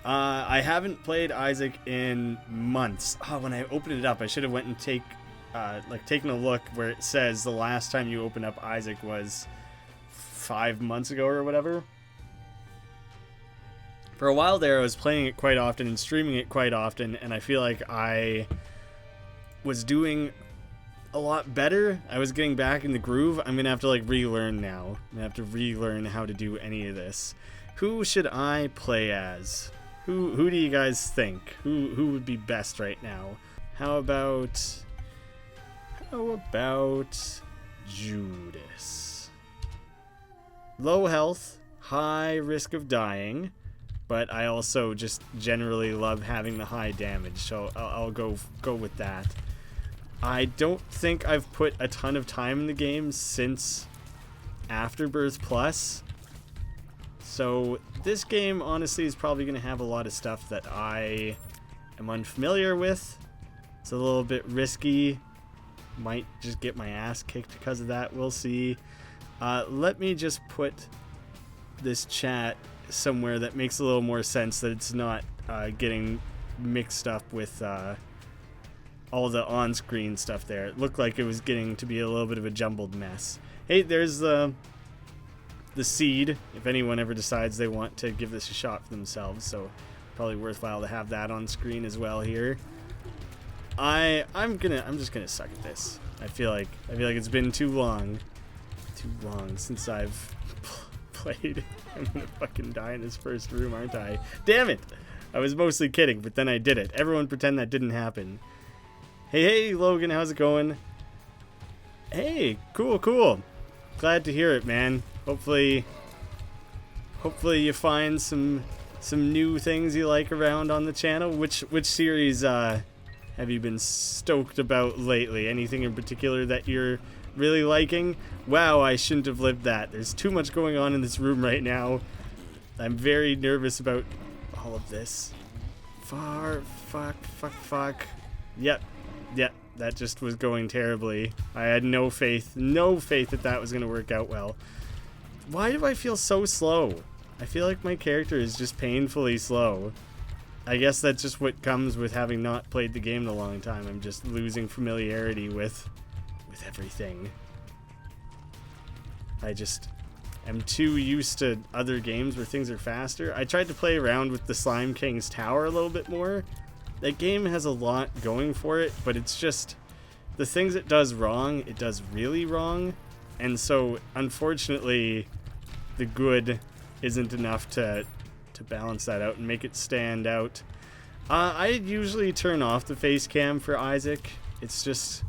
I haven't played Isaac in months. When I opened it up, I should have went and taken a look where it says the last time you opened up Isaac was 5 months ago or whatever. For a while there, I was playing it quite often and streaming it quite often, and I feel like I was doing a lot better. I was getting back in the groove. I'm gonna have to relearn now. I'm gonna have to relearn how to do any of this. Who should I play as? Who do you guys think? Who would be best right now? How about Judas? Low health, high risk of dying, but I also just generally love having the high damage, so I'll go with that. I don't think I've put a ton of time in the game since Afterbirth Plus. So this game, honestly, is probably going to have a lot of stuff that I am unfamiliar with. It's a little bit risky. Might just get my ass kicked because of that. We'll see. Let me just put this chat somewhere that makes a little more sense, that it's not getting mixed up with all the on-screen stuff there. It looked like it was getting to be a little bit of a jumbled mess. Hey, there's the seed, if anyone ever decides they want to give this a shot for themselves, so probably worthwhile to have that on screen as well here. I'm just gonna suck at this. I feel like it's been too long since I've played. I'm gonna fucking die in this first room, aren't I? Damn it! I was mostly kidding, but then I did it. Everyone pretend that didn't happen. Hey Logan, how's it going? Hey, cool. Glad to hear it, man. Hopefully you find some new things you like around on the channel. Which series have you been stoked about lately? Anything in particular that you're really liking? Wow, I shouldn't have lived that. There's too much going on in this room right now. I'm very nervous about all of this. Fuck. Yep, that just was going terribly. I had no faith that was going to work out well. Why do I feel so slow? I feel like my character is just painfully slow. I guess that's just what comes with having not played the game in a long time. I'm just losing familiarity with everything. I just am too used to other games where things are faster. I tried to play around with the Slime King's Tower a little bit more. That game has a lot going for it, but it's just the things it does wrong, it does really wrong. And so, unfortunately, the good isn't enough to balance that out and make it stand out. I usually turn off the face cam for Isaac. It's just,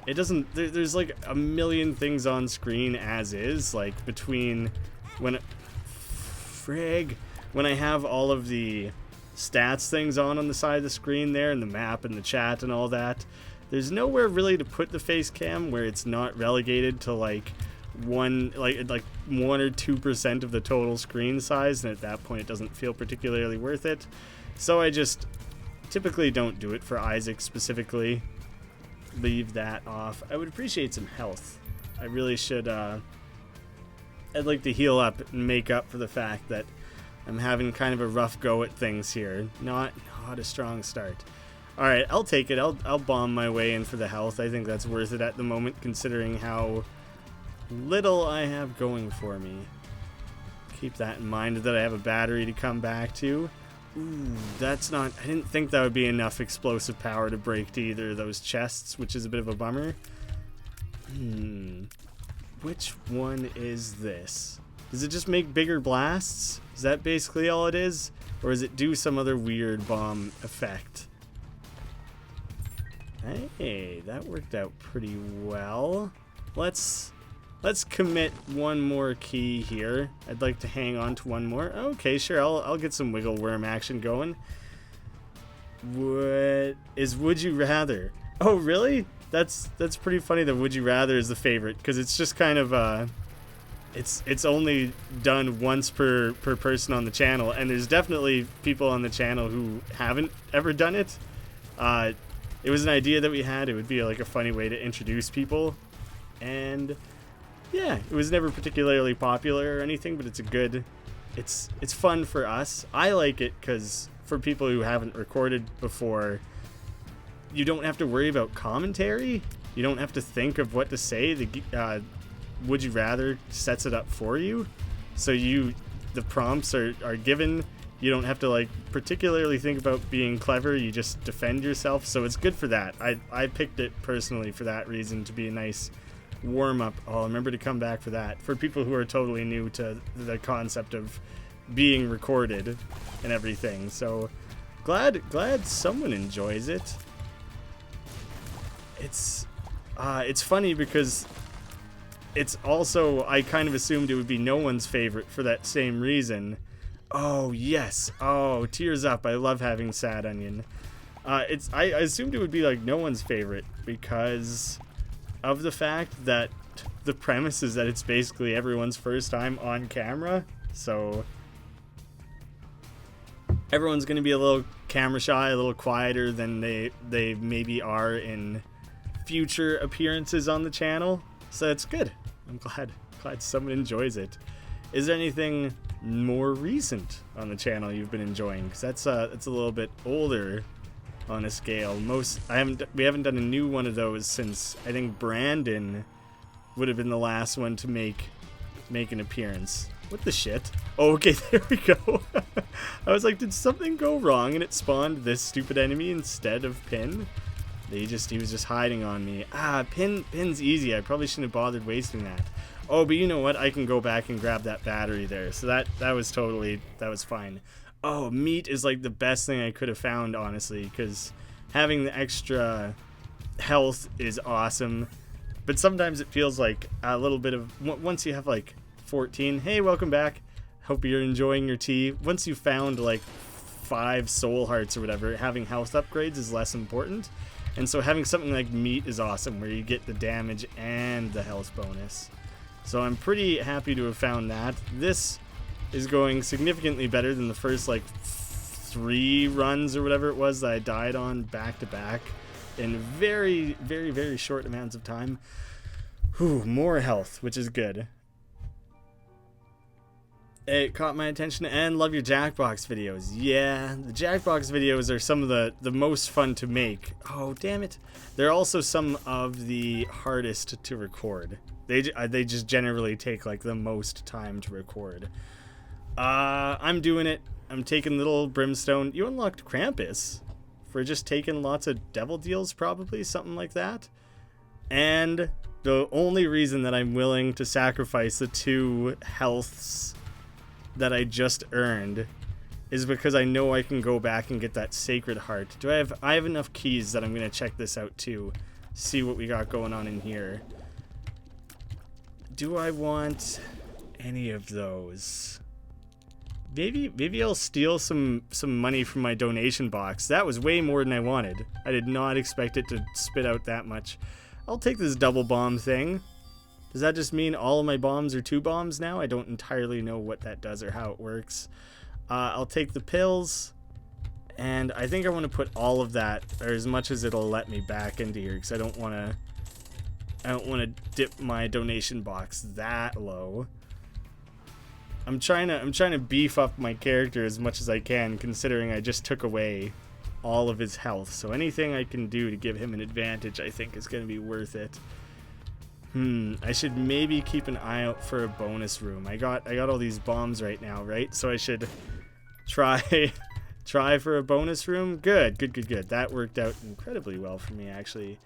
it doesn't, there's like a million things on screen as is, like between when I have all of the stats things on the side of the screen there, and the map and the chat and all that, there's nowhere really to put the face cam where it's not relegated to like 1 or 2% of the total screen size, and at that point it doesn't feel particularly worth it. So I just typically don't do it for Isaac specifically. Leave that off. I would appreciate some health. I really should I'd like to heal up and make up for the fact that I'm having kind of a rough go at things here. Not a strong start. Alright, I'll take it. I'll bomb my way in for the health. I think that's worth it at the moment, considering how little I have going for me. Keep that in mind, that I have a battery to come back to. Ooh, that's not... I didn't think that would be enough explosive power to break to either of those chests, which is a bit of a bummer. Which one is this? Does it just make bigger blasts? Is that basically all it is? Or does it do some other weird bomb effect? Hey, that worked out pretty well. Let's commit one more key here. I'd like to hang on to one more. Okay, sure, I'll get some wiggle worm action going. What is Would You Rather? Oh, really? That's pretty funny that Would You Rather is the favorite, because it's just kind of it's only done once per person on the channel, and there's definitely people on the channel who haven't ever done it. It was an idea that we had. It would be like a funny way to introduce people, and yeah, it was never particularly popular or anything, but it's a good it's fun for us. I like it because for people who haven't recorded before, you don't have to worry about commentary. You don't have to think of what to say. The Would You Rather sets it up for you. So the prompts are given. You don't have to like particularly think about being clever. You just defend yourself. So it's good for that. I picked it personally for that reason, to be a nice warm-up. I'll remember to come back for that. For people who are totally new to the concept of being recorded and everything. So glad someone enjoys it. It's funny because it's also, I kind of assumed it would be no one's favorite for that same reason. Oh yes, oh, tears up. I love having Sad Onion. I assumed it would be like no one's favorite because of the fact that the premise is that it's basically everyone's first time on camera. So everyone's going to be a little camera shy, a little quieter than they maybe are in future appearances on the channel. So it's good. I'm glad someone enjoys it. Is there anything more recent on the channel you've been enjoying? Because that's a little bit older on a scale. We haven't done a new one of those since I think Brandon would have been the last one to make an appearance. What the shit? Oh, okay, there we go. I was like, did something go wrong and it spawned this stupid enemy instead of Pin? He was just hiding on me. Pin's easy. I probably shouldn't have bothered wasting that. Oh, but you know what? I can go back and grab that battery there. So that was fine. Oh, meat is like the best thing I could have found, honestly, because having the extra health is awesome. But sometimes it feels like a little bit of, once you have like 14, hey, welcome back. Hope you're enjoying your tea. Once you've found like 5 soul hearts or whatever, having health upgrades is less important. And so having something like meat is awesome, where you get the damage and the health bonus. So I'm pretty happy to have found that. This is going significantly better than the first like 3 runs or whatever it was that I died on back to back in very, very, very short amounts of time. Whew, more health, which is good. It caught my attention, and love your Jackbox videos. Yeah, the Jackbox videos are some of the most fun to make. Oh, damn it. They're also some of the hardest to record. They just generally take like the most time to record. I'm doing it. I'm taking little Brimstone. You unlocked Krampus for just taking lots of devil deals, probably, something like that. And the only reason that I'm willing to sacrifice the 2 healths that I just earned is because I know I can go back and get that Sacred Heart. I have enough keys that I'm going to check this out too. See what we got going on in here. Do I want any of those? Maybe I'll steal some money from my donation box. That was way more than I wanted. I did not expect it to spit out that much. I'll take this double bomb thing. Does that just mean all of my bombs are 2 bombs now? I don't entirely know what that does or how it works. I'll take the pills, and I think I want to put all of that, or as much as it'll let me, back into here, because I don't want to dip my donation box that low. I'm trying to beef up my character as much as I can, considering I just took away all of his health. So anything I can do to give him an advantage, I think, is going to be worth it. I should maybe keep an eye out for a bonus room. I got all these bombs right now, right? So I should try for a bonus room. Good. That worked out incredibly well for me, actually.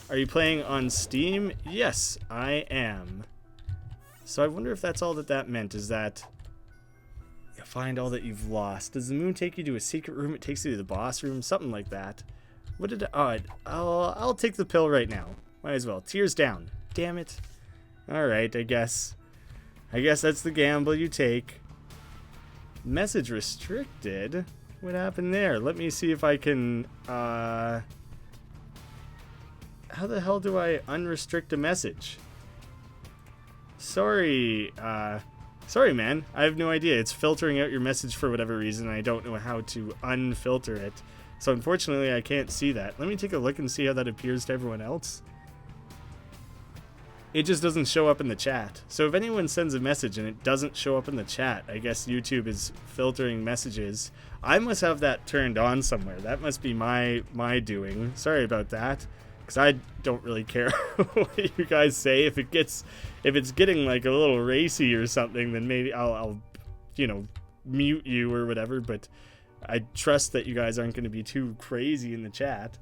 Are you playing on Steam? Yes, I am. So I wonder if that's all that meant, is that you find all that you've lost. Does the moon take you to a secret room? It takes you to the boss room, something like that. What did I'll take the pill right now. Might as well. Tears down. Damn it. Alright, I guess that's the gamble you take. Message restricted? What happened there? Let me see if I can, how the hell do I unrestrict a message? Sorry, man. I have no idea. It's filtering out your message for whatever reason. I don't know how to unfilter it. So unfortunately, I can't see that. Let me take a look and see how that appears to everyone else. it just doesn't show up in the chat. So if anyone sends a message and it doesn't show up in the chat, I guess YouTube is filtering messages. I must have that turned on somewhere. That must be my doing. Sorry about that, because I don't really care what you guys say. If it's getting like a little racy or something, then maybe I'll mute you or whatever. But I trust that you guys aren't going to be too crazy in the chat.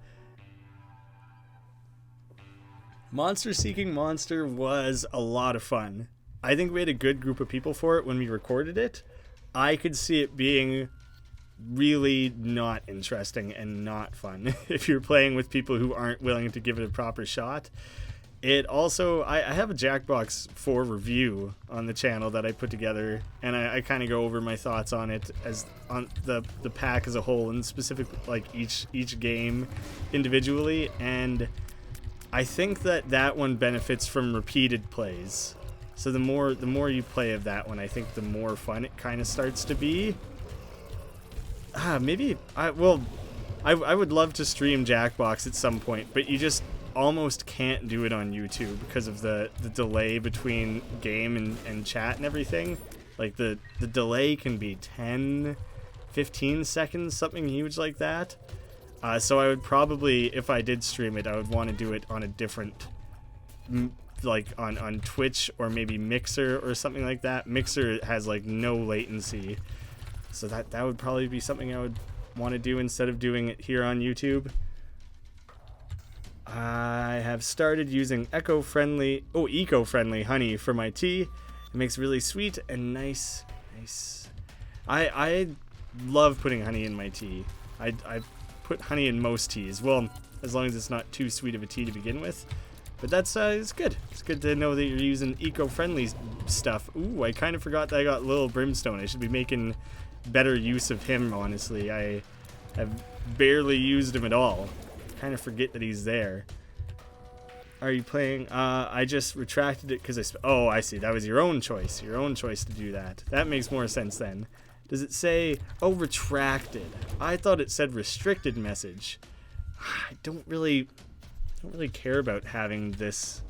Monster Seeking Monster was a lot of fun. I think we had a good group of people for it when we recorded it. I could see it being really not interesting and not fun if you're playing with people who aren't willing to give it a proper shot. It also, I have a Jackbox 4 review on the channel that I put together, and I kind of go over my thoughts on it as on the pack as a whole, and specifically like each game individually. And I think that one benefits from repeated plays. So the more you play of that one, I think the more fun it kind of starts to be. Maybe I would love to stream Jackbox at some point, but you just almost can't do it on YouTube because of the delay between game and chat and everything. Like the delay can be 10-15 seconds, something huge like that. So I would probably, if I did stream it, I would want to do it on a different, like on Twitch or maybe Mixer or something like that. Mixer has like no latency, so that would probably be something I would want to do instead of doing it here on YouTube. I have started using eco-friendly honey for my tea. It makes really sweet and nice. I love putting honey in my tea. I put honey in most teas. Well, as long as it's not too sweet of a tea to begin with. But that's it's good. It's good to know that you're using eco-friendly stuff. Ooh, I kind of forgot that I got Lil Brimstone. I should be making better use of him, honestly. I have barely used him at all. Kind of forget that he's there. Are you playing? I just retracted it because oh, I see. That was your own choice. Your own choice to do that. That makes more sense then. Does it say, oh, retracted? I thought it said restricted message. I don't really care about having this,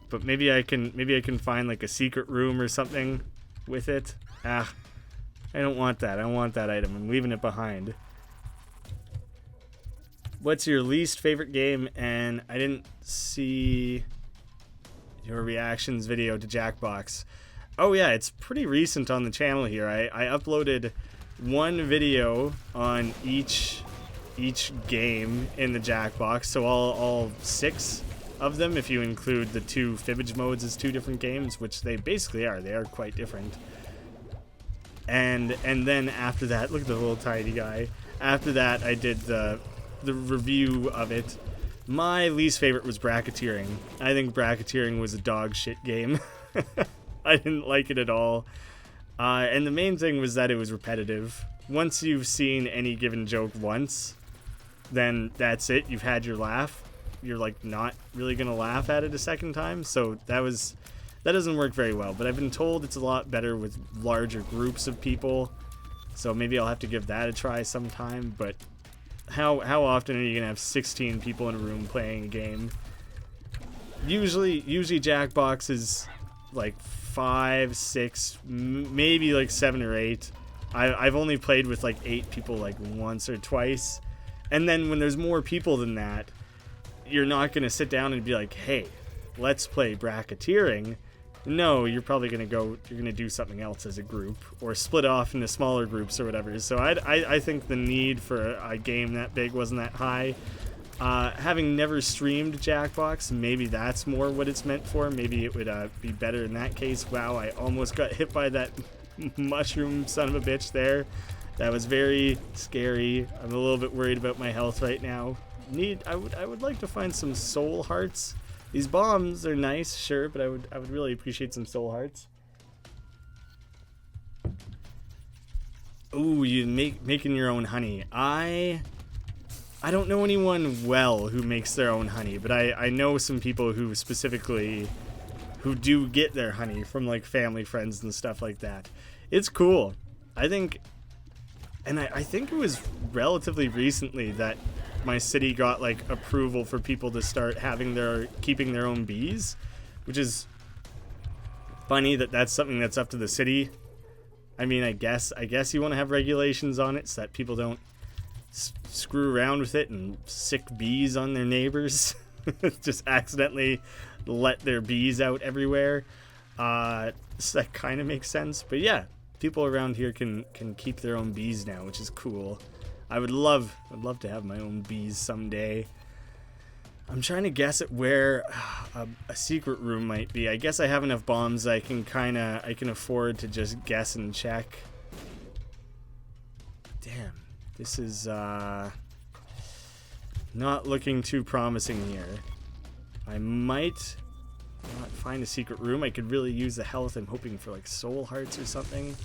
but maybe I can find like a secret room or something with it. I don't want that. I don't want that item. I'm leaving it behind. What's your least favorite game? And I didn't see your reactions video to Jackbox. Oh yeah, it's pretty recent on the channel here. I uploaded one video on each game in the Jackbox, so all 6 of them, if you include the 2 fibbage modes as 2 different games, which they basically are. They are quite different. And then after that, look at the little tiny guy. After that, I did the review of it. My least favorite was bracketeering. I think bracketeering was a dog shit game. I didn't like it at all. And the main thing was that it was repetitive. Once you've seen any given joke once, then that's it. You've had your laugh. You're like not really gonna laugh at it a second time. So that doesn't work very well. But I've been told it's a lot better with larger groups of people. So maybe I'll have to give that a try sometime. But how often are you gonna have 16 people in a room playing a game? Usually Jackbox is like 5, 6, maybe like 7 or 8. I've only played with like 8 people like once or twice. And then when there's more people than that, you're not going to sit down and be like, hey, let's play bracketeering. No, you're probably going to do something else as a group or split off into smaller groups or whatever. So I think the need for a game that big wasn't that high. Having never streamed Jackbox, maybe that's more what it's meant for. Maybe it would be better in that case. Wow, I almost got hit by that mushroom son of a bitch there. That was very scary. I'm a little bit worried about my health right now. I would like to find some soul hearts. These bombs are nice, sure, but I would really appreciate some soul hearts. Ooh, you making your own honey. I don't know anyone well who makes their own honey, but I know some people who do get their honey from like family, friends, and stuff like that. It's cool. I think it was relatively recently that my city got like approval for people to start keeping their own bees, which is funny that that's something that's up to the city. I mean, I guess you want to have regulations on it so that people don't screw around with it and sick bees on their neighbors. Just accidentally let their bees out everywhere. So that kind of makes sense. But yeah, people around here can keep their own bees now, which is cool. I'd love to have my own bees someday. I'm trying to guess at where a secret room might be. I guess I have enough bombs I can afford to just guess and check. Damn, this is not looking too promising here. I might not find a secret room. I could really use the health. I'm hoping for like soul hearts or something.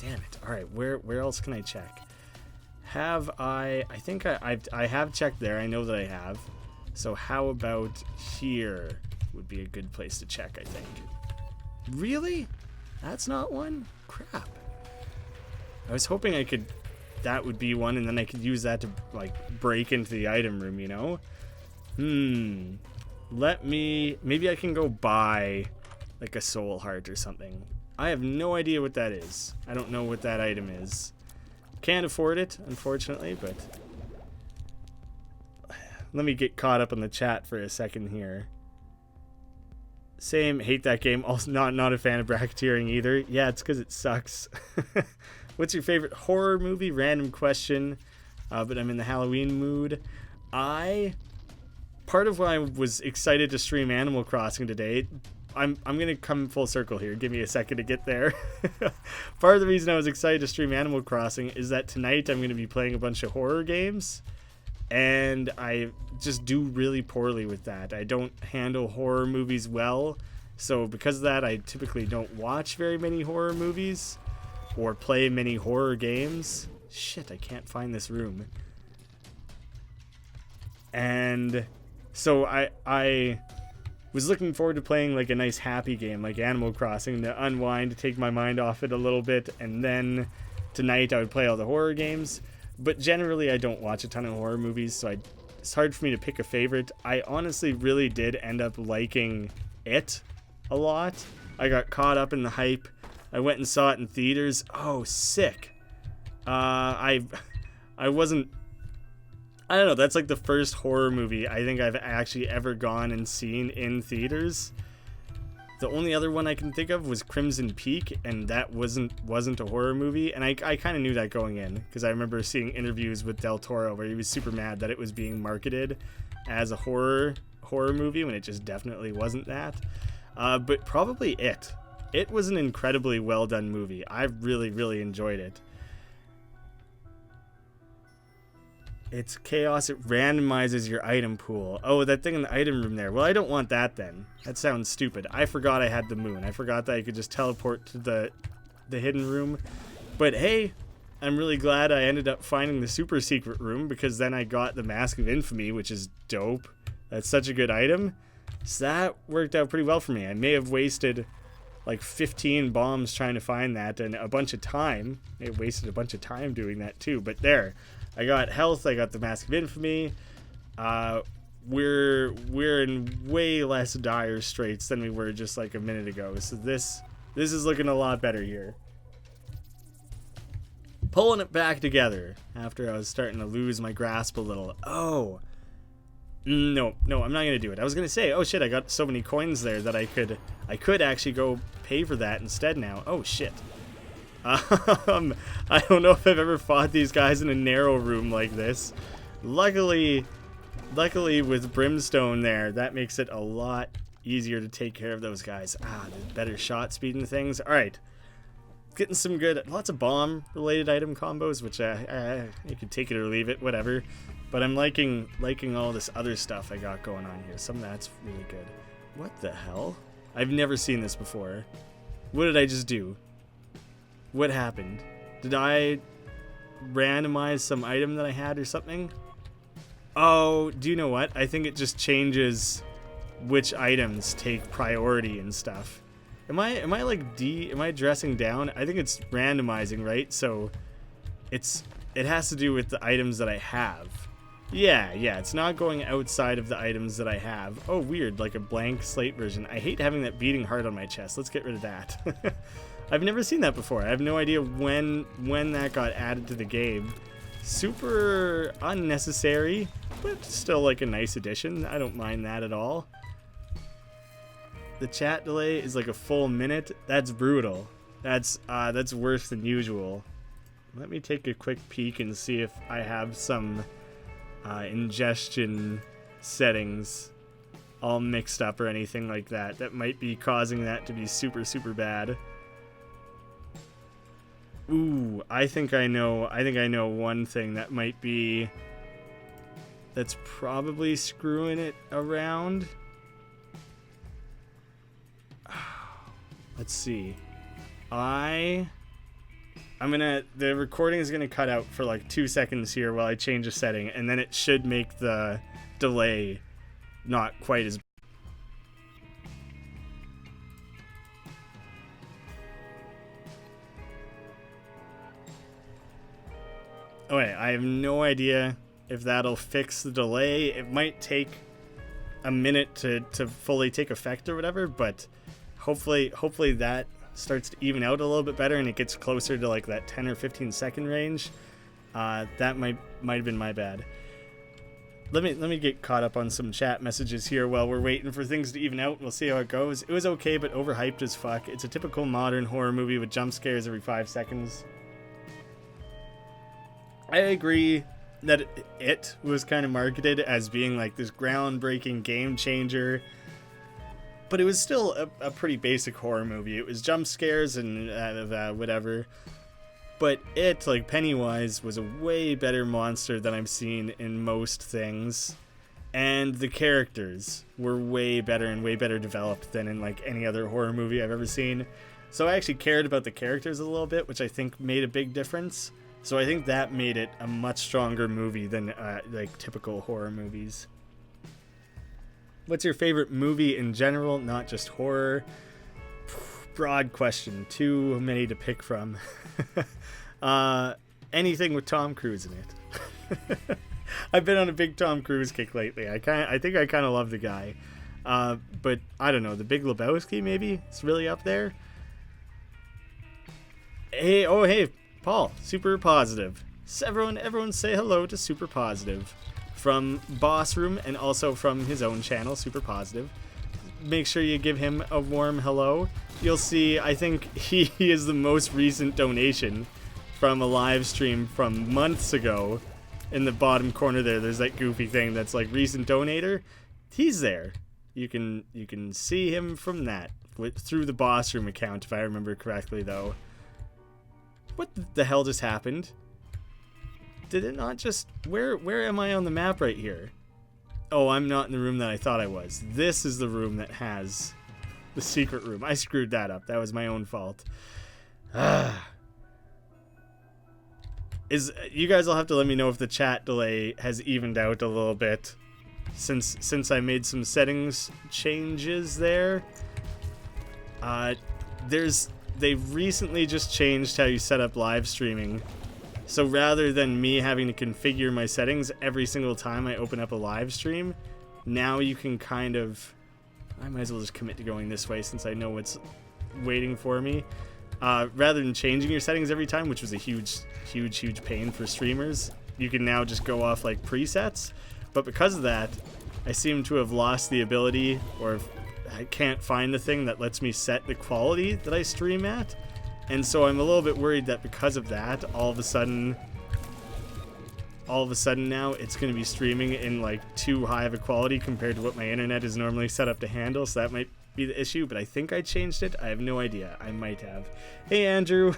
Damn it. All right, where else can I check? Have I think I have checked there. I know that I have. So how about here would be a good place to check, I think. Really? That's not one? Crap. I was hoping that would be one, and then I could use that to like break into the item room, you know? Maybe I can go buy like a soul heart or something. I have no idea what that is. I don't know what that item is. Can't afford it, unfortunately, but let me get caught up in the chat for a second here. Same, hate that game. Also not a fan of bracketeering either. Yeah, it's because it sucks. What's your favorite horror movie? Random question, but I'm in the Halloween mood. Part of why I was excited to stream Animal Crossing today, I'm gonna come full circle here. Give me a second to get there. Part of the reason I was excited to stream Animal Crossing is that tonight I'm gonna be playing a bunch of horror games, and I just do really poorly with that. I don't handle horror movies well, so because of that, I typically don't watch very many horror movies or play many horror games. Shit, I can't find this room. And so I was looking forward to playing like a nice happy game like Animal Crossing to unwind, to take my mind off it a little bit, and then tonight I would play all the horror games. But generally I don't watch a ton of horror movies, so it's hard for me to pick a favorite. I honestly really did end up liking It a lot. I got caught up in the hype. I went and saw it in theaters. Oh, sick. I don't know, that's like the first horror movie I think I've actually ever gone and seen in theaters. The only other one I can think of was Crimson Peak, and that wasn't a horror movie, and I kind of knew that going in, because I remember seeing interviews with Del Toro where he was super mad that it was being marketed as a horror movie when it just definitely wasn't that. But probably It. It was an incredibly well done movie. I really, really enjoyed it. It's chaos. It randomizes your item pool. Oh, that thing in the item room there. Well, I don't want that then. That sounds stupid. I forgot I had the moon. I forgot that I could just teleport to the hidden room. But hey, I'm really glad I ended up finding the super secret room, because then I got the Mask of Infamy, which is dope. That's such a good item. So that worked out pretty well for me. I may have wasted like 15 bombs trying to find that, and a bunch of time. I may have wasted a bunch of time doing that too, but there. I got health, I got the Mask of Infamy. We're in way less dire straits than we were just like a minute ago. So this is looking a lot better here. Pulling it back together after I was starting to lose my grasp a little. Oh. No, I'm not gonna do it. I was gonna say, oh shit, I got so many coins there that I could actually go pay for that instead now. Oh shit. I don't know if I've ever fought these guys in a narrow room like this. Luckily with Brimstone there, that makes it a lot easier to take care of those guys. There's better shot speed and things. All right, getting some good, lots of bomb related item combos, which you can take it or leave it, whatever. But I'm liking all this other stuff I got going on here. Some of that's really good. What the hell? I've never seen this before. What did I just do? What happened? Did I randomize some item that I had or something? Oh, do you know what? I think it just changes which items take priority and stuff. Am I dressing down? I think it's randomizing, right? So it has to do with the items that I have. Yeah, it's not going outside of the items that I have. Oh, weird, like a blank slate version. I hate having that beating heart on my chest. Let's get rid of that. I've never seen that before. I have no idea when that got added to the game. Super unnecessary, but still like a nice addition. I don't mind that at all. The chat delay is like a full minute. That's brutal. That's worse than usual. Let me take a quick peek and see if I have some ingestion settings all mixed up or anything like that. That might be causing that to be super, super bad. Ooh, I think I know one thing that might be, that's probably screwing it around. Let's see. The recording is gonna cut out for like 2 seconds here while I change a setting, and then it should make the delay not quite as. Okay, I have no idea if that'll fix the delay. It might take a minute to fully take effect or whatever, but hopefully that starts to even out a little bit better and it gets closer to like that 10 or 15 second range. That might have been my bad. Let me get caught up on some chat messages here while we're waiting for things to even out. We'll see how it goes. It was okay, but overhyped as fuck. It's a typical modern horror movie with jump scares every 5 seconds. I agree that it was kind of marketed as being like this groundbreaking game changer, but it was still a pretty basic horror movie. It was jump scares and whatever. But it, like Pennywise, was a way better monster than I've seen in most things. And the characters were way better and way better developed than in like any other horror movie I've ever seen. So I actually cared about the characters a little bit, which I think made a big difference. So I think that made it a much stronger movie than like typical horror movies. What's your favorite movie in general, not just horror? Broad question. Too many to pick from. Anything with Tom Cruise in it. I've been on a big Tom Cruise kick lately. I think I kind of love the guy. But I don't know. The Big Lebowski maybe? It's really up there. Hey, Paul. Super Positive. Everyone say hello to Super Positive. From Boss Room and also from his own channel, Super Positive. Make sure you give him a warm hello. You'll see, I think he is the most recent donation from a live stream from months ago. In the bottom corner there's that goofy thing that's like recent donator. He's there. You can see him from that through the Boss Room account, if I remember correctly, though. What the hell just happened? Did it not just... Where am I on the map right here? Oh, I'm not in the room that I thought I was. This is the room that has the secret room. I screwed that up. That was my own fault. You guys will have to let me know if the chat delay has evened out a little bit since I made some settings changes there. They've recently just changed how you set up live streaming. So rather than me having to configure my settings every single time I open up a live stream, now you can kind of... I might as well just commit to going this way since I know what's waiting for me. Rather than changing your settings every time, which was a huge pain for streamers, you can now just go off like presets. But because of that, I seem to have lost the ability, or I can't find the thing that lets me set the quality that I stream at. And so I'm a little bit worried that because of that, all of a sudden now it's going to be streaming in like too high of a quality compared to what my internet is normally set up to handle. So that might be the issue, but I think I changed it. I have no idea. I might have. Hey, Andrew.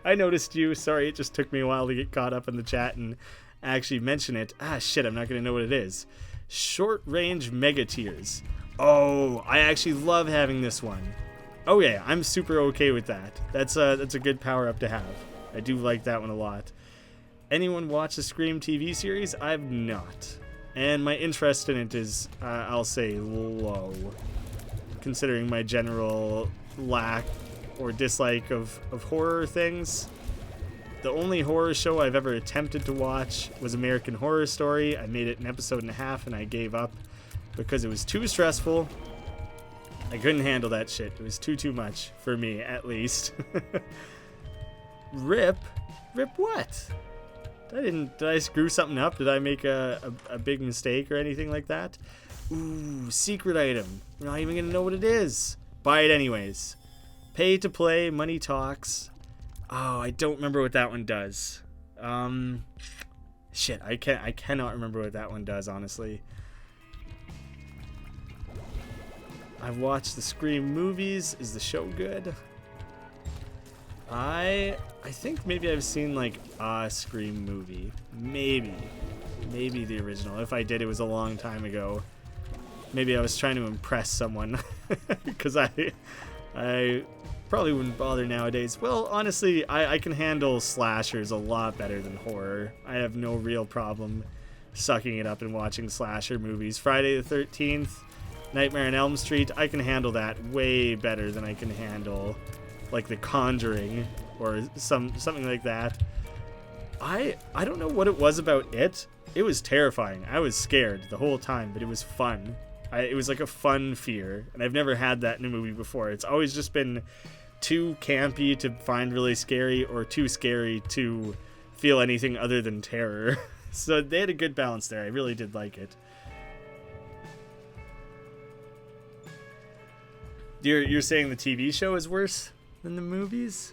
I noticed you. Sorry, it just took me a while to get caught up in the chat and actually mention it. Shit, I'm not going to know what it is. Short range mega tiers. Oh, I actually love having this one. Oh yeah, I'm super okay with that. That's a good power up to have. I do like that one a lot. Anyone watch the Scream TV series? I've not. And my interest in it is, I'll say, low. Considering my general lack or dislike of horror things. The only horror show I've ever attempted to watch was American Horror Story. I made it an episode and a half and I gave up because it was too stressful. I couldn't handle that shit. It was too much for me, at least. Rip what? Did I screw something up? Did I make a big mistake or anything like that? Ooh, secret item. We're not even gonna know what it is. Buy it anyways. Pay to play, money talks. Oh, I don't remember what that one does. Shit, I cannot remember what that one does, honestly. I've watched the Scream movies. Is the show good? I think maybe I've seen like a Scream movie. Maybe the original. If I did, it was a long time ago. Maybe I was trying to impress someone because I probably wouldn't bother nowadays. Well, honestly, I can handle slashers a lot better than horror. I have no real problem sucking it up and watching slasher movies. Friday the 13th, Nightmare on Elm Street, I can handle that way better than I can handle like The Conjuring or something like that. I don't know what it was about it. It was terrifying. I was scared the whole time, but it was fun. It was like a fun fear, and I've never had that in a movie before. It's always just been too campy to find really scary or too scary to feel anything other than terror. So they had a good balance there. I really did like it. You're saying the TV show is worse than the movies?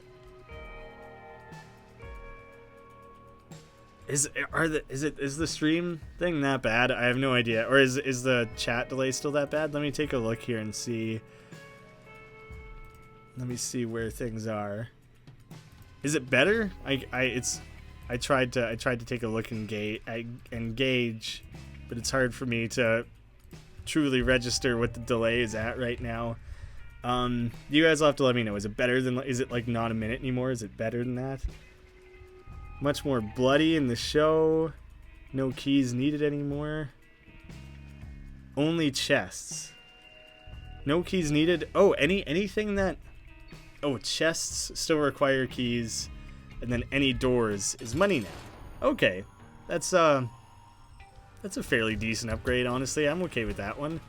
Is the stream thing that bad? I have no idea. Or is the chat delay still that bad? Let me take a look here and see. Let me see where things are. Is it better? I tried to take a look and gauge, but it's hard for me to truly register what the delay is at right now. You guys will have to let me know. Is it better than? Is it like not a minute anymore? Is it better than that? Much more bloody in the show. No keys needed anymore. Only chests. No keys needed. Oh, anything that... Oh, chests still require keys. And then any doors is money now. Okay. That's a fairly decent upgrade, honestly. I'm okay with that one.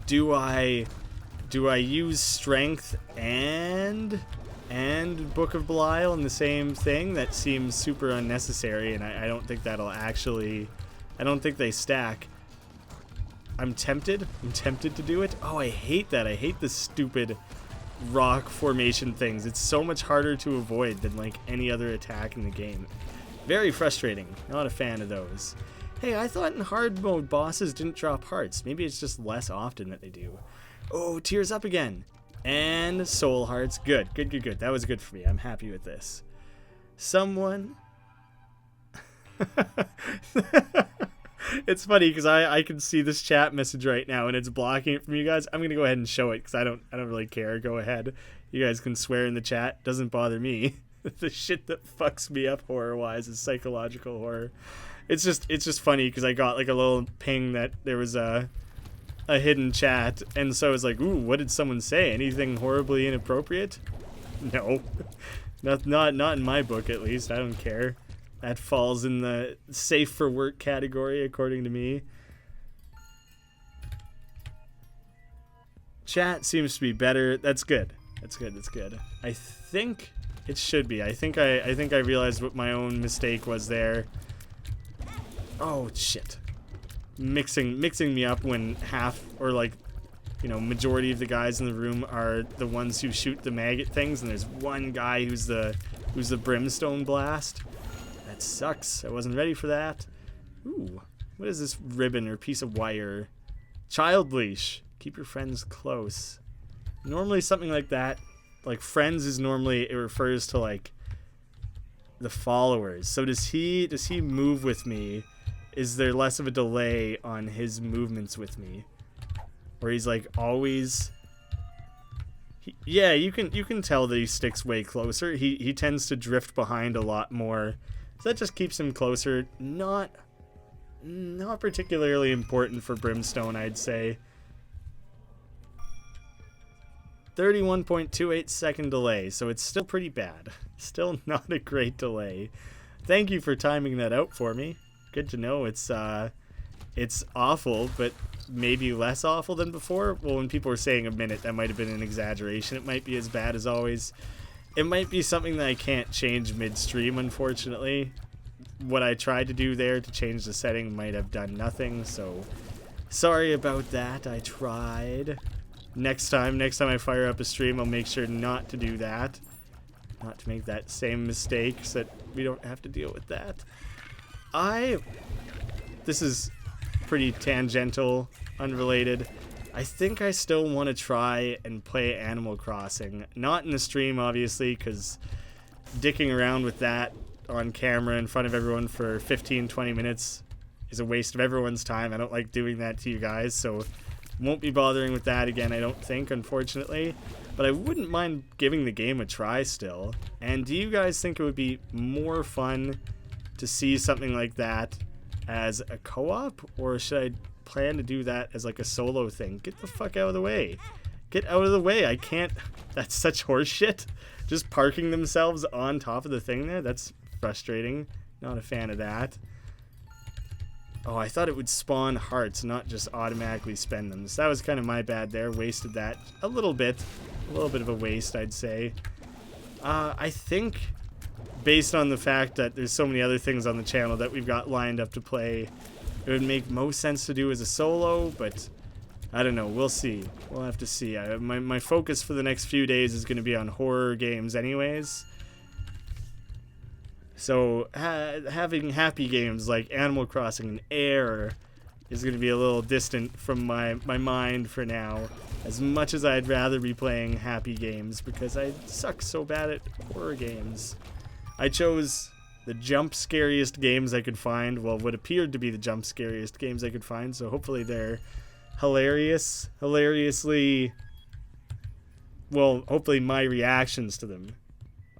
Do I use strength and Book of Belial in the same thing? That seems super unnecessary, and I don't think that'll actually... I don't think they stack. I'm tempted to do it. Oh, I hate that. I hate the stupid rock formation things. It's so much harder to avoid than like any other attack in the game. Very frustrating. Not a fan of those. Hey, I thought in hard mode bosses didn't drop hearts. Maybe it's just less often that they do. Oh, tears up again. And soul hearts. Good. That was good for me. I'm happy with this. Someone... It's funny because I can see this chat message right now and it's blocking it from you guys. I'm going to go ahead and show it because I don't really care. Go ahead. You guys can swear in the chat. Doesn't bother me. The shit that fucks me up horror-wise is psychological horror. It's just funny because I got like a little ping that there was a hidden chat, and so I was like, ooh, what did someone say? Anything horribly inappropriate? No. Not in my book, at least. I don't care. That falls in the safe for work category, according to me. Chat seems to be better. That's good. That's good. I think it should be. I think I realized what my own mistake was there. Oh shit. Mixing me up when half or like, you know, majority of the guys in the room are the ones who shoot the maggot things, and there's one guy who's the brimstone blast. That sucks. I wasn't ready for that. Ooh, what is this ribbon or piece of wire? Child leash. Keep your friends close. Normally something like that, like friends is normally, it refers to like the followers. So does he move with me? Is there less of a delay on his movements with me? Or he's like always... yeah, you can tell that he sticks way closer. He tends to drift behind a lot more. So that just keeps him closer. Not particularly important for Brimstone, I'd say. 31.28 second delay, so it's still pretty bad. Still not a great delay. Thank you for timing that out for me. Good to know. It's awful, but maybe less awful than before. Well, when people were saying a minute, that might have been an exaggeration. It might be as bad as always. It might be something that I can't change midstream, unfortunately. What I tried to do there to change the setting might have done nothing, so sorry about that. I tried. Next time I fire up a stream, I'll make sure not to do that. Not to make that same mistake so that we don't have to deal with that. This is pretty tangential, unrelated. I think I still want to try and play Animal Crossing. Not in the stream, obviously, because dicking around with that on camera in front of everyone for 15-20 minutes is a waste of everyone's time. I don't like doing that to you guys, so won't be bothering with that again, I don't think, unfortunately. But I wouldn't mind giving the game a try still. And do you guys think it would be more fun to see something like that as a co-op, or should I plan to do that as like a solo thing? Get the fuck out of the way. Get out of the way. I can't. That's such horse shit. Just parking themselves on top of the thing there. That's frustrating. Not a fan of that. Oh, I thought it would spawn hearts, not just automatically spend them. So that was kind of my bad there. Wasted that a little bit. A little bit of a waste, I'd say. I think, based on the fact that there's so many other things on the channel that we've got lined up to play, it would make most sense to do as a solo, but I don't know. We'll see. We'll have to see. My focus for the next few days is going to be on horror games anyways. So having happy games like Animal Crossing and Air is going to be a little distant from my mind for now, as much as I'd rather be playing happy games because I suck so bad at horror games. I chose the jump scariest games I could find, well, what appeared to be the jump scariest games I could find, so hopefully they're hilariously, well, hopefully my reactions to them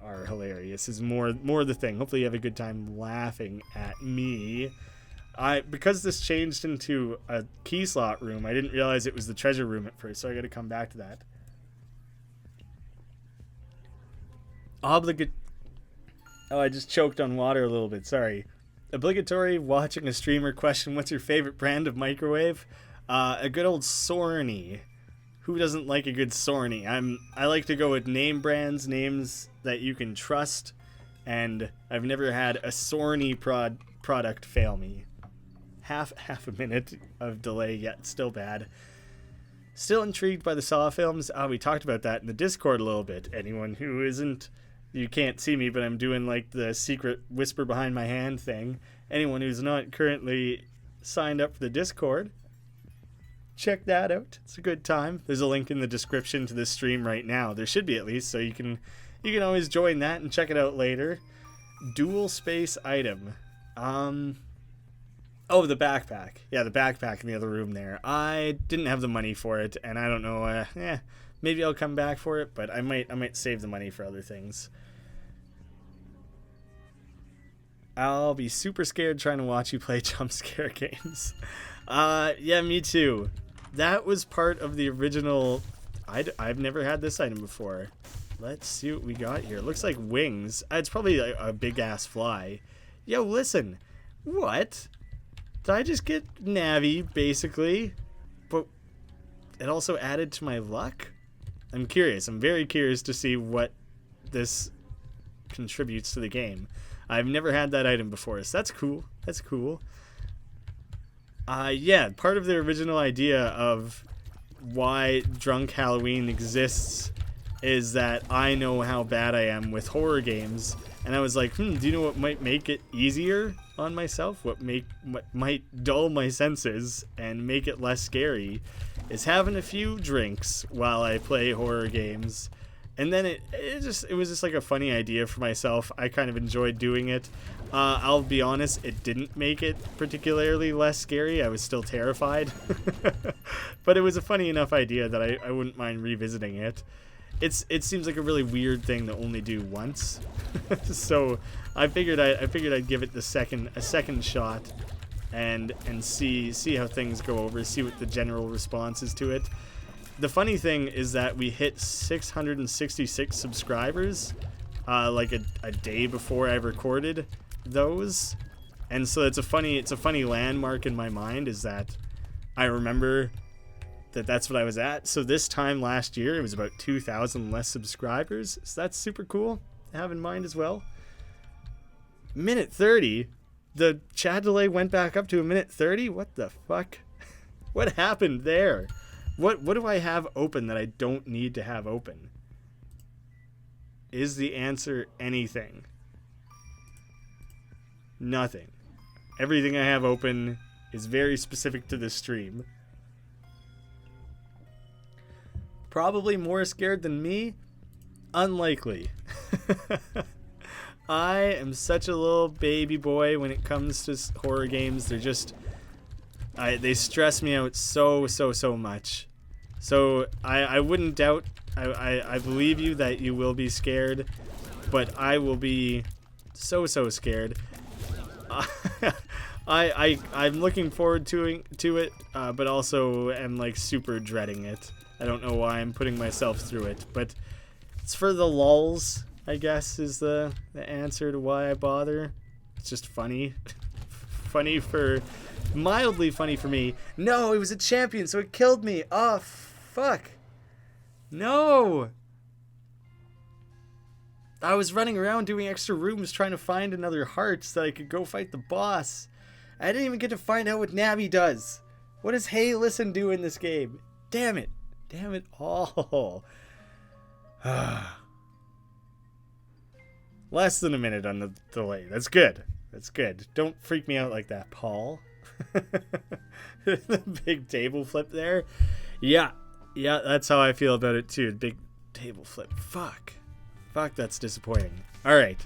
are hilarious is more the thing. Hopefully you have a good time laughing at me. Because this changed into a key slot room, I didn't realize it was the treasure room at first, so I got to come back to that. Oh, I just choked on water a little bit, sorry. Obligatory watching a streamer question, what's your favorite brand of microwave? A good old Sorny. Who doesn't like a good Sorny? I like to go with name brands, names that you can trust, and I've never had a Sorny product fail me. Half a minute of delay, yet still bad. Still intrigued by the Saw films. We talked about that in the Discord a little bit. Anyone who isn't, you can't see me, but I'm doing like the secret whisper behind my hand thing. Anyone who's not currently signed up for the Discord, check that out. It's a good time. There's a link in the description to this stream right now. There should be, at least, so you can always join that and check it out later. Dual space item. Oh, the backpack. Yeah, the backpack in the other room there. I didn't have the money for it, and I don't know. Maybe I'll come back for it, but I might save the money for other things. I'll be super scared trying to watch you play jump scare games. Yeah, me too. That was part of the original. I've never had this item before. Let's see what we got here. It looks like wings. It's probably a big ass fly. Yo, listen. What? Did I just get Navi, basically? But it also added to my luck? I'm curious. I'm very curious to see what this contributes to the game. I've never had that item before, so that's cool. That's cool. Yeah, part of the original idea of why Drunk Halloween exists is that I know how bad I am with horror games, and I was like, do you know what might make it easier on myself? What might dull my senses and make it less scary is having a few drinks while I play horror games. And then it was just like a funny idea for myself. I kind of enjoyed doing it. I'll be honest, it didn't make it particularly less scary. I was still terrified. But it was a funny enough idea that I wouldn't mind revisiting it. It seems like a really weird thing to only do once. So I figured I'd give it a second shot and see how things go over, see what the general response is to it. the funny thing is that we hit 666 subscribers like a day before I recorded those, and so it's a funny landmark in my mind, is that I remember that's what I was at. So this time last year it was about 2,000 less subscribers, so that's super cool to have in mind as well. Minute 30, the chat delay went back up to a minute 30. What the fuck? What happened there? What do I have open that I don't need to have open? Is the answer anything? Nothing. Everything I have open is very specific to this stream. Probably more scared than me? Unlikely. I am such a little baby boy when it comes to horror games. They're just... they stress me out so much. So I wouldn't doubt, I believe you that you will be scared, but I will be so scared. I'm looking forward to it, but also am like super dreading it. I don't know why I'm putting myself through it, but it's for the lulz, I guess, is the answer to why I bother. It's just funny. Mildly funny for me. No, it was a champion, so it killed me. Oh, fuck. No. I was running around doing extra rooms trying to find another heart so that I could go fight the boss. I didn't even get to find out what Navi does. What does Hey Listen do in this game? Damn it. Damn it all. Less than a minute on the delay. That's good. That's good. Don't freak me out like that, Paul. The big table flip there. Yeah, that's how I feel about it too. Big table flip. Fuck, that's disappointing. All right,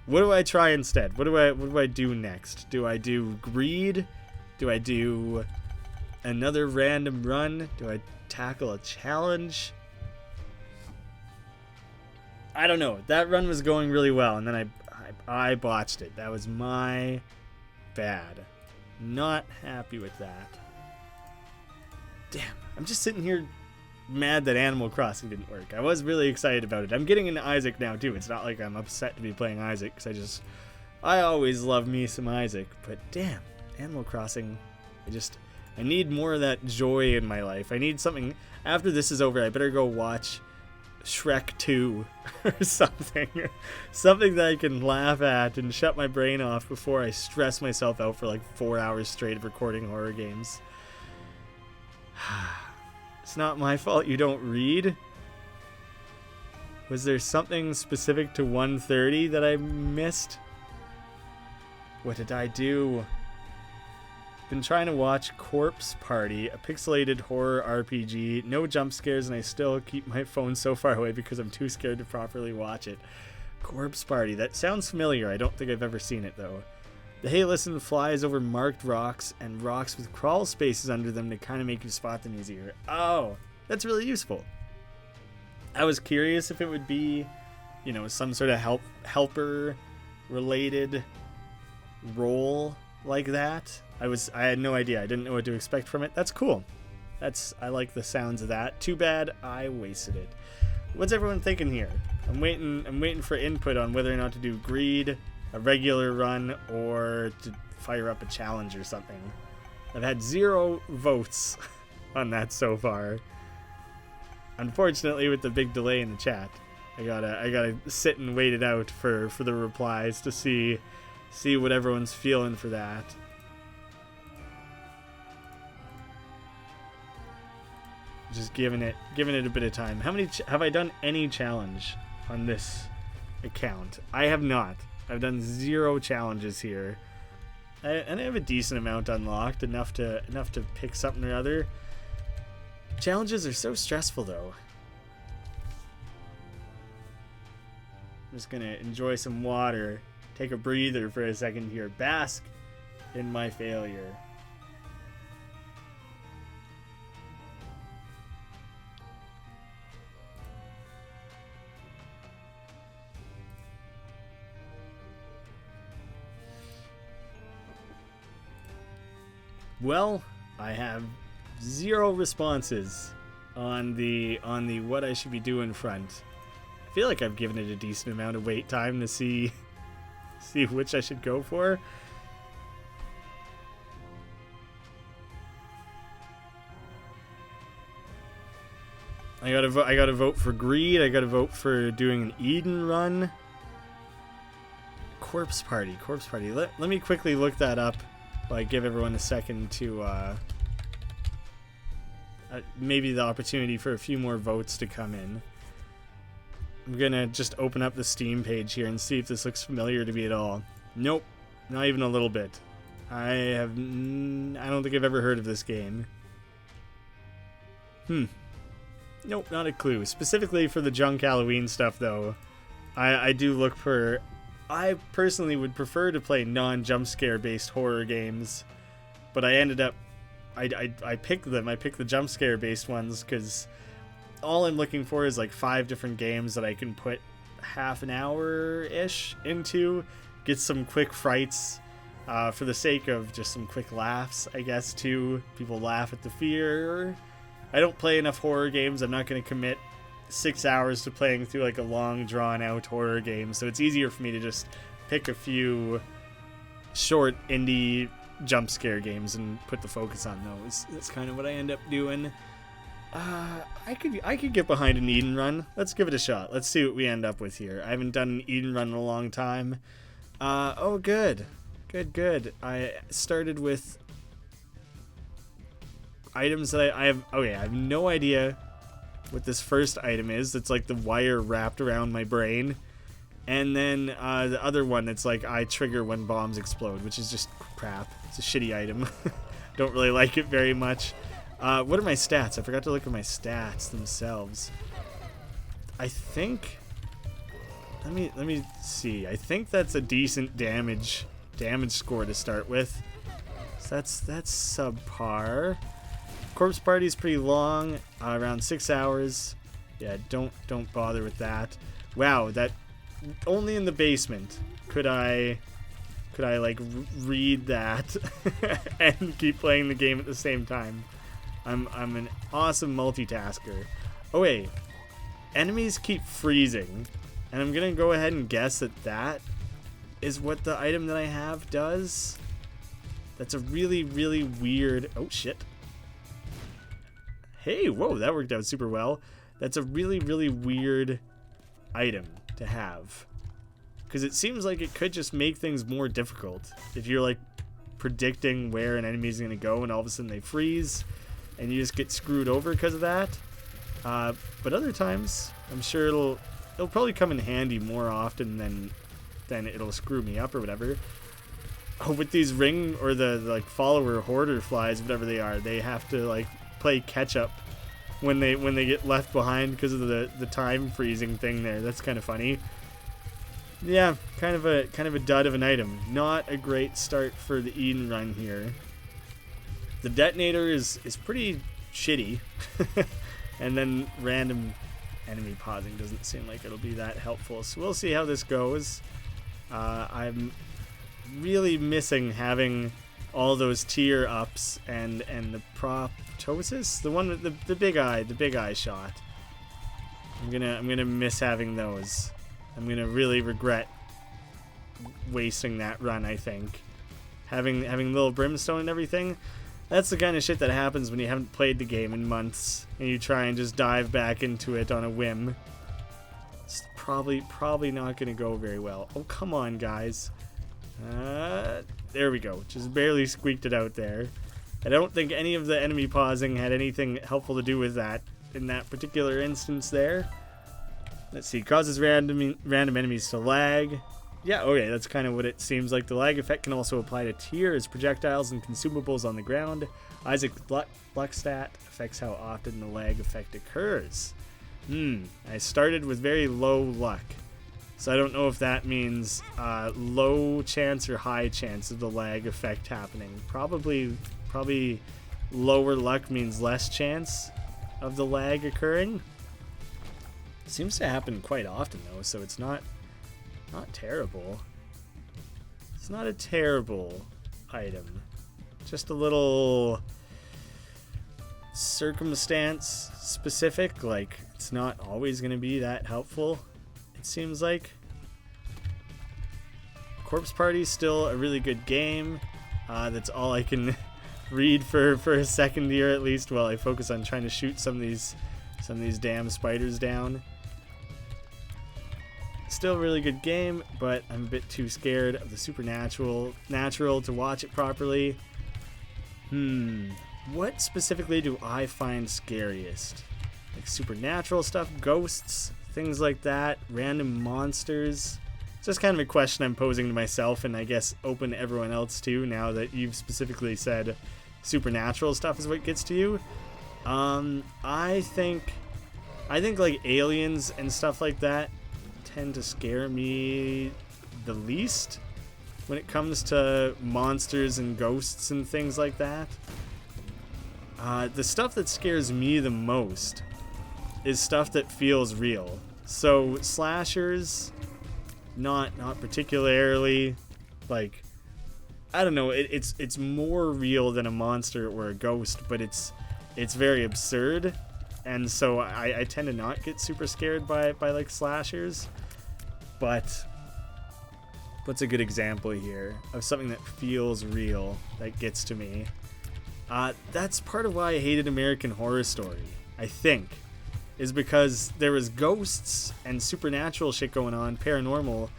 what do I try instead? What do I do next? Do I do greed? Do I do another random run? Do I tackle a challenge? I don't know. That run was going really well, and then I botched it. That was my bad. Not happy with that. Damn, I'm just sitting here mad that Animal Crossing didn't work. I was really excited about it. I'm getting into Isaac now too. It's not like I'm upset to be playing Isaac, because I always love me some Isaac, but damn, Animal Crossing, I need more of that joy in my life. I need something. After this is over, I better go watch Shrek 2 or something. Something that I can laugh at and shut my brain off before I stress myself out for like 4 hours straight of recording horror games. It's not my fault you don't read. Was there something specific to 130 that I missed? What did I do? Been trying to watch Corpse Party, a pixelated horror RPG. No jump scares, and I still keep my phone so far away because I'm too scared to properly watch it. Corpse Party. That sounds familiar. I don't think I've ever seen it, though. The Hey Listen flies over marked rocks and rocks with crawl spaces under them to kind of make you spot them easier. Oh, that's really useful. I was curious if it would be, some sort of helper-related role like that. I had no idea. I didn't know what to expect from it. That's cool. I like the sounds of that. Too bad I wasted it. What's everyone thinking here? I'm waiting for input on whether or not to do greed, a regular run, or to fire up a challenge or something. I've had 0 votes on that so far. Unfortunately, with the big delay in the chat, I gotta sit and wait it out for the replies to see what everyone's feeling for that. Just giving it a bit of time. How many have I done any challenge on this account? I have not. I've done 0 challenges here, and I have a decent amount unlocked, enough to pick something or other. Challenges are so stressful, though. I'm just gonna enjoy some water, take a breather for a second here, bask in my failure. Well, I have 0 responses on the what I should be doing front. I feel like I've given it a decent amount of wait time to see which I should go for. I gotta vote for greed. I gotta vote for doing an Eden run. Corpse party. Let me quickly look that up while I give everyone a second to maybe the opportunity for a few more votes to come in. I'm gonna just open up the Steam page here and see if this looks familiar to me at all. Nope, not even a little bit. I don't think I've ever heard of this game. Nope, not a clue. Specifically for the junk Halloween stuff, though, I do look for... I personally would prefer to play non-jump scare based horror games, but I ended up... I picked them. I picked the jump scare based ones because all I'm looking for is like 5 different games that I can put half an hour-ish into, get some quick frights for the sake of just some quick laughs, I guess, too. People laugh at the fear. I don't play enough horror games. I'm not going to commit 6 hours to playing through like a long, drawn-out horror game, so it's easier for me to just pick a few short indie jump scare games and put the focus on those. That's kind of what I end up doing. I could get behind an Eden run. Let's give it a shot. Let's see what we end up with here. I haven't done an Eden run in a long time. Oh, good. Good. I started with items that I have... Okay, I have no idea what this first item is. It's like the wire wrapped around my brain. And then the other one, it's like I trigger when bombs explode, which is just crap. It's a shitty item. Don't really like it very much. What are my stats? I forgot to look at my stats themselves. I think... Let me see. I think that's a decent damage score to start with. So that's subpar. Corpse party is pretty long, around 6 hours. Yeah, don't bother with that. Wow, that only in the basement could I like read that and keep playing the game at the same time. I'm an awesome multitasker. Oh wait, enemies keep freezing, and I'm gonna go ahead and guess that is what the item that I have does. That's a really weird... Oh shit. Hey, whoa, that worked out super well. That's a really weird item to have, because it seems like it could just make things more difficult if you're like predicting where an enemy is going to go and all of a sudden they freeze and you just get screwed over because of that. But other times I'm sure it'll probably come in handy more often than it'll screw me up or whatever. Oh, with these ring or the like follower hoarder flies, whatever they are, they have to like play catch up when they get left behind because of the time freezing thing there. That's kind of funny. Yeah, kind of a dud of an item. Not a great start for the Eden run here. The detonator is pretty shitty. And then random enemy pausing doesn't seem like it'll be that helpful. So we'll see how this goes. I'm really missing having all those tier ups and the proptosis, the one with the big eye shot. I'm gonna miss having those. I'm gonna really regret wasting that run. I think having little brimstone and everything. That's the kind of shit that happens when you haven't played the game in months and you try and just dive back into it on a whim. It's probably not gonna go very well. Oh, come on, guys. There we go. Just barely squeaked it out there. I don't think any of the enemy pausing had anything helpful to do with that in that particular instance there. Let's see. Causes random enemies to lag. Yeah, okay, that's kind of what it seems like. The lag effect can also apply to tiers, projectiles, and consumables on the ground. Isaac luck stat affects how often the lag effect occurs. I started with very low luck. So I don't know if that means low chance or high chance of the lag effect happening. Probably lower luck means less chance of the lag occurring. It seems to happen quite often though, so it's not terrible. It's not a terrible item. Just a little circumstance specific. Like, it's not always going to be that helpful, it seems like. Corpse Party is still a really good game. That's all I can read for a second here at least, while I focus on trying to shoot some of these damn spiders down. Still a really good game, but I'm a bit too scared of the supernatural to watch it properly. What specifically do I find scariest? Like supernatural stuff, ghosts, things like that, random monsters. It's just kind of a question I'm posing to myself, and I guess open to everyone else too, now that you've specifically said supernatural stuff is what gets to you. I think like aliens and stuff like that tend to scare me the least when it comes to monsters and ghosts and things like that. The stuff that scares me the most is stuff that feels real. So slashers, not particularly. Like, I don't know, it's more real than a monster or a ghost, but it's very absurd, and so I tend to not get super scared by like slashers. But what's a good example here of something that feels real, that gets to me? That's part of why I hated American Horror Story, I think, is because there was ghosts and supernatural shit going on, paranormal,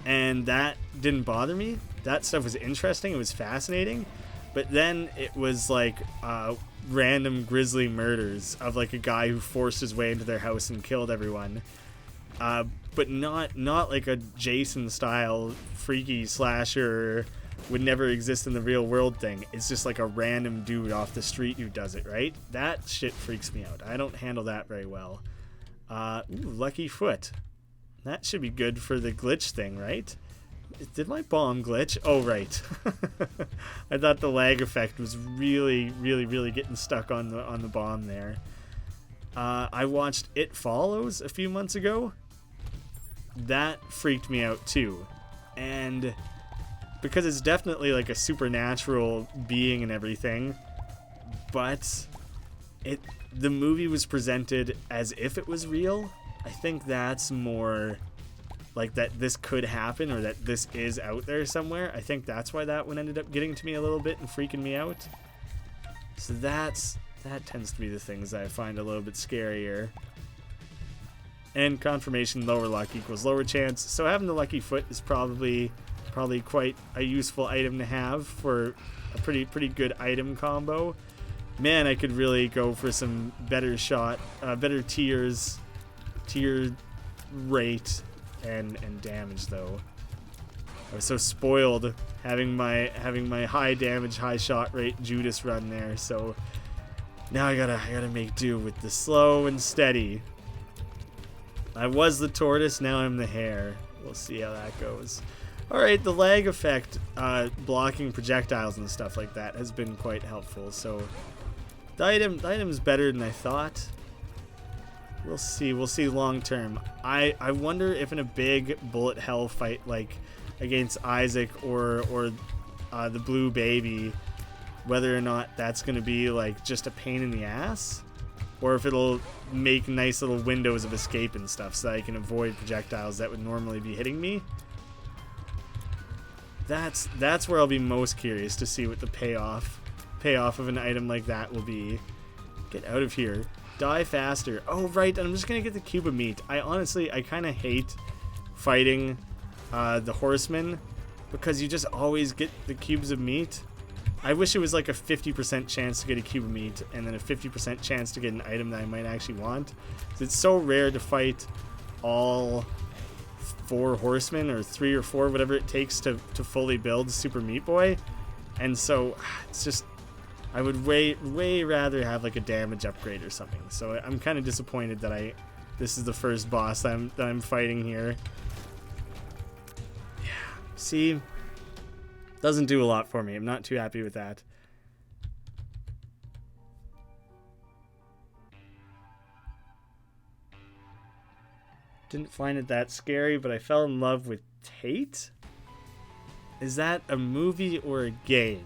and that didn't bother me. That stuff was interesting, it was fascinating, but then it was like random grisly murders of like a guy who forced his way into their house and killed everyone. But not like a Jason style freaky slasher would never exist in the real world thing. It's just like a random dude off the street who does it, right? That shit freaks me out. I don't handle that very well. Lucky foot. That should be good for the glitch thing, right? Did my bomb glitch? Oh, right. I thought the lag effect was really getting stuck on the bomb there. I watched It Follows a few months ago. That freaked me out too. And because it's definitely like a supernatural being and everything, but the movie was presented as if it was real. I think that's more like that this could happen, or that this is out there somewhere. I think that's why that one ended up getting to me a little bit and freaking me out. So that tends to be the things that I find a little bit scarier. And confirmation, lower luck equals lower chance. So having the lucky foot is probably quite a useful item to have for a pretty good item combo. Man, I could really go for some better tier rate and damage though. I was so spoiled having my high damage, high shot rate Judas run there. So now I gotta make do with the slow and steady. I was the tortoise, now I'm the hare. We'll see how that goes. Alright, the lag effect, blocking projectiles and stuff like that has been quite helpful. So the item's better than I thought. We'll see long term. I wonder if in a big bullet hell fight like against Isaac or the blue baby, whether or not that's going to be like just a pain in the ass, or if it'll make nice little windows of escape and stuff so that I can avoid projectiles that would normally be hitting me. That's where I'll be most curious to see what the payoff of an item like that will be. Get out of here. Die faster. Oh, right, I'm just gonna get the cube of meat. I kind of hate fighting the horsemen because you just always get the cubes of meat. I wish it was like a 50% chance to get a cube of meat and then a 50% chance to get an item that I might actually want. It's so rare to fight all 4 horsemen, or 3 or 4, whatever it takes to fully build Super Meat Boy. And so it's just, I would way rather have like a damage upgrade or something. So I'm kind of disappointed that this is the first boss that I'm fighting here. Yeah, see, doesn't do a lot for me. I'm not too happy with that. Didn't find it that scary, but I fell in love with Tate. Is that a movie or a game?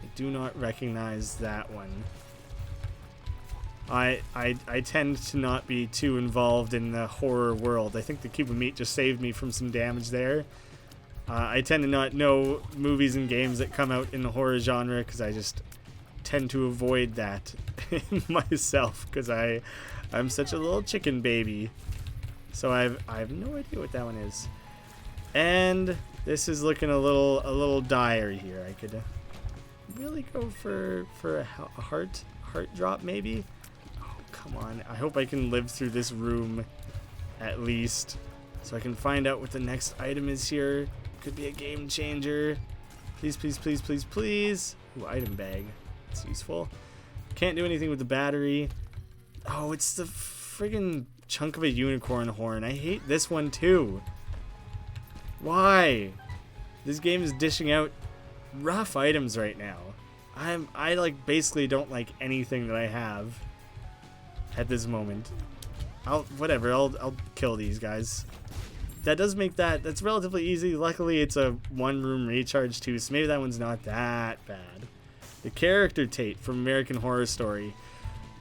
I do not recognize that one. I tend to not be too involved in the horror world. I think the cube of meat just saved me from some damage there. I tend to not know movies and games that come out in the horror genre because I just tend to avoid that myself because I'm such a little chicken baby. So I have no idea what that one is. And this is looking a little dire here. I could really go for a heart drop maybe. Oh, come on. I hope I can live through this room at least so I can find out what the next item is here. Could be a game changer. Please, please, please, please, please. Ooh, item bag. That's useful. Can't do anything with the battery. Oh, it's the friggin' chunk of a unicorn horn. I hate this one too. Why? This game is dishing out rough items right now. I like basically don't like anything that I have at this moment. I'll kill these guys. That does make that's relatively easy. Luckily it's a one room recharge too, so maybe that one's not that bad. The character Tate from American Horror Story.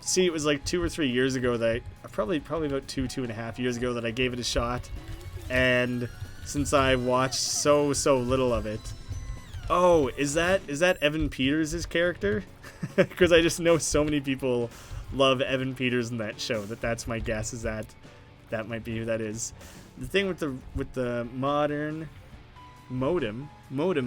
See, it was like 2 or 3 years ago that probably about 2.5 years ago that I gave it a shot, and since I watched so little of it. Oh, is that Evan Peters' character? Because I just know so many people love Evan Peters in that show that's my guess is that might be who that is. The thing with the modern modem.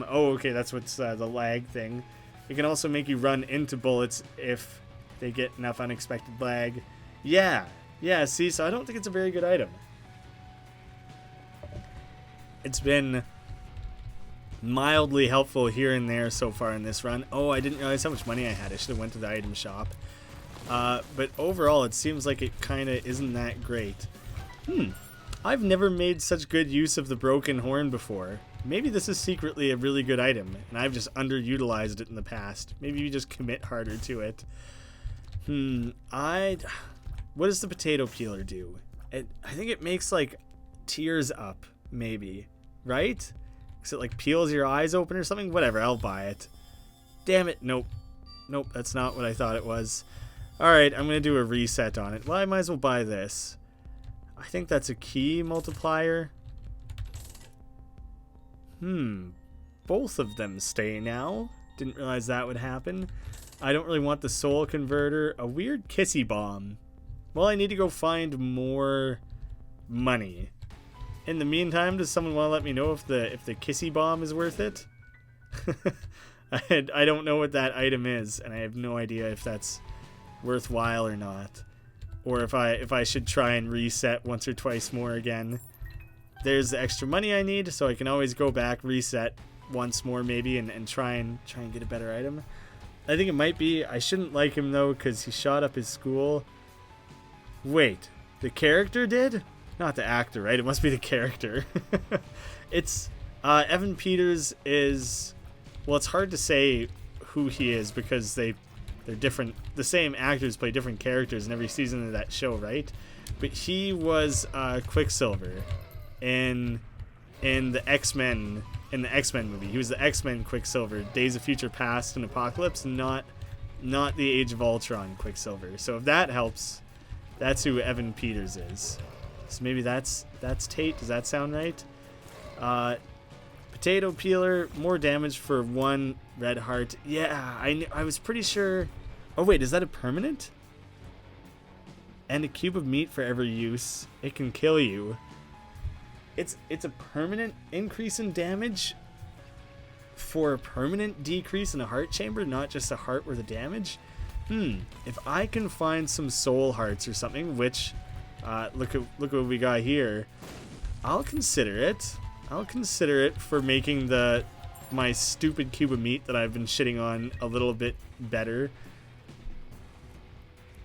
Oh, okay, that's what's the lag thing. It can also make you run into bullets if they get enough unexpected lag. Yeah, see, so I don't think it's a very good item. It's been mildly helpful here and there so far in this run. Oh, I didn't realize how much money I had. I should have went to the item shop. But overall, it seems like it kind of isn't that great. I've never made such good use of the broken horn before. Maybe this is secretly a really good item, and I've just underutilized it in the past. Maybe you just commit harder to it. What does the potato peeler do? I think it makes, like, tears up, maybe. Right? Because it, like, peels your eyes open or something? Whatever, I'll buy it. Damn it, nope. Nope, that's not what I thought it was. Alright, I'm going to do a reset on it. Well, I might as well buy this. I think that's a key multiplier. Both of them stay now. Didn't realize that would happen. I don't really want the soul converter. A weird kissy bomb. Well, I need to go find more money. In the meantime, does someone want to let me know if the kissy bomb is worth it? I don't know what that item is, and I have no idea if that's worthwhile or not. Or if I should try and reset once or twice more again. There's the extra money I need, so I can always go back, reset once more maybe, and try and get a better item. I think it might be. I shouldn't like him though, because he shot up his school. Wait, the character did? Not the actor, right? It must be the character. It's Evan Peters is, well, it's hard to say who he is because they're different. The same actors play different characters in every season of that show, right? But he was Quicksilver in the X-Men movie. He was the X-Men Quicksilver, Days of Future Past and Apocalypse, not the Age of Ultron Quicksilver. So if that helps, that's who Evan Peters is. So maybe that's Tate. Does that sound right? Potato peeler, more damage for 1 red heart. Yeah, I was pretty sure. Oh wait, is that a permanent? And a cube of meat for every use. It can kill you. It's a permanent increase in damage for a permanent decrease in a heart chamber, not just a heart worth of damage. If I can find some soul hearts or something, which look at what we got here, I'll consider it. I'll consider it for making my stupid cube of meat that I've been shitting on a little bit better.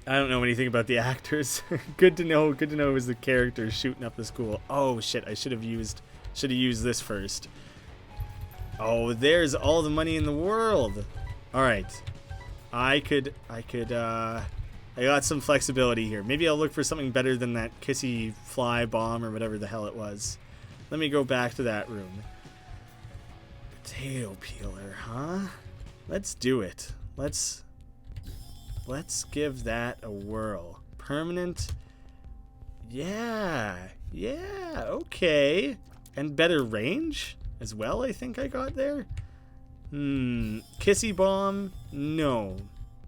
I don't know anything about the actors. Good to know is the character shooting up the school. Oh shit, I should have used this first. Oh, there's all the money in the world. All right. I got some flexibility here. Maybe I'll look for something better than that kissy fly bomb or whatever the hell it was. Let me go back to that room. Potato peeler, huh? Let's do it. let's give that a whirl. Permanent. Yeah, okay. And better range as well, I think I got there. Kissy Bomb? No,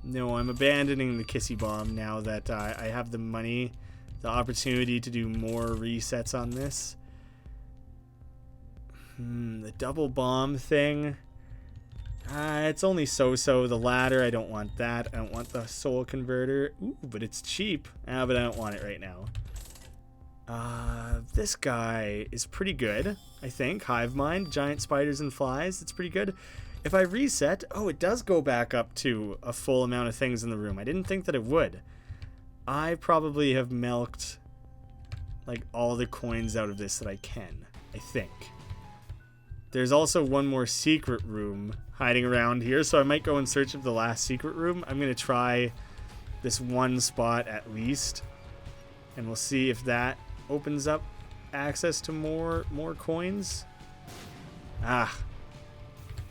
I'm abandoning the Kissy Bomb now that I have the money, the opportunity to do more resets on this. The double bomb thing. It's only so-so. The ladder, I don't want that. I don't want the soul converter. Ooh, but it's cheap. But I don't want it right now. This guy is pretty good, I think. Hive Mind, giant spiders and flies. It's pretty good. If I reset, it does go back up to a full amount of things in the room. I didn't think that it would. I probably have milked like all the coins out of this that I can, I think. There's also one more secret room hiding around here, so I might go in search of the last secret room. I'm going to try this one spot at least, and we'll see if that opens up access to more coins.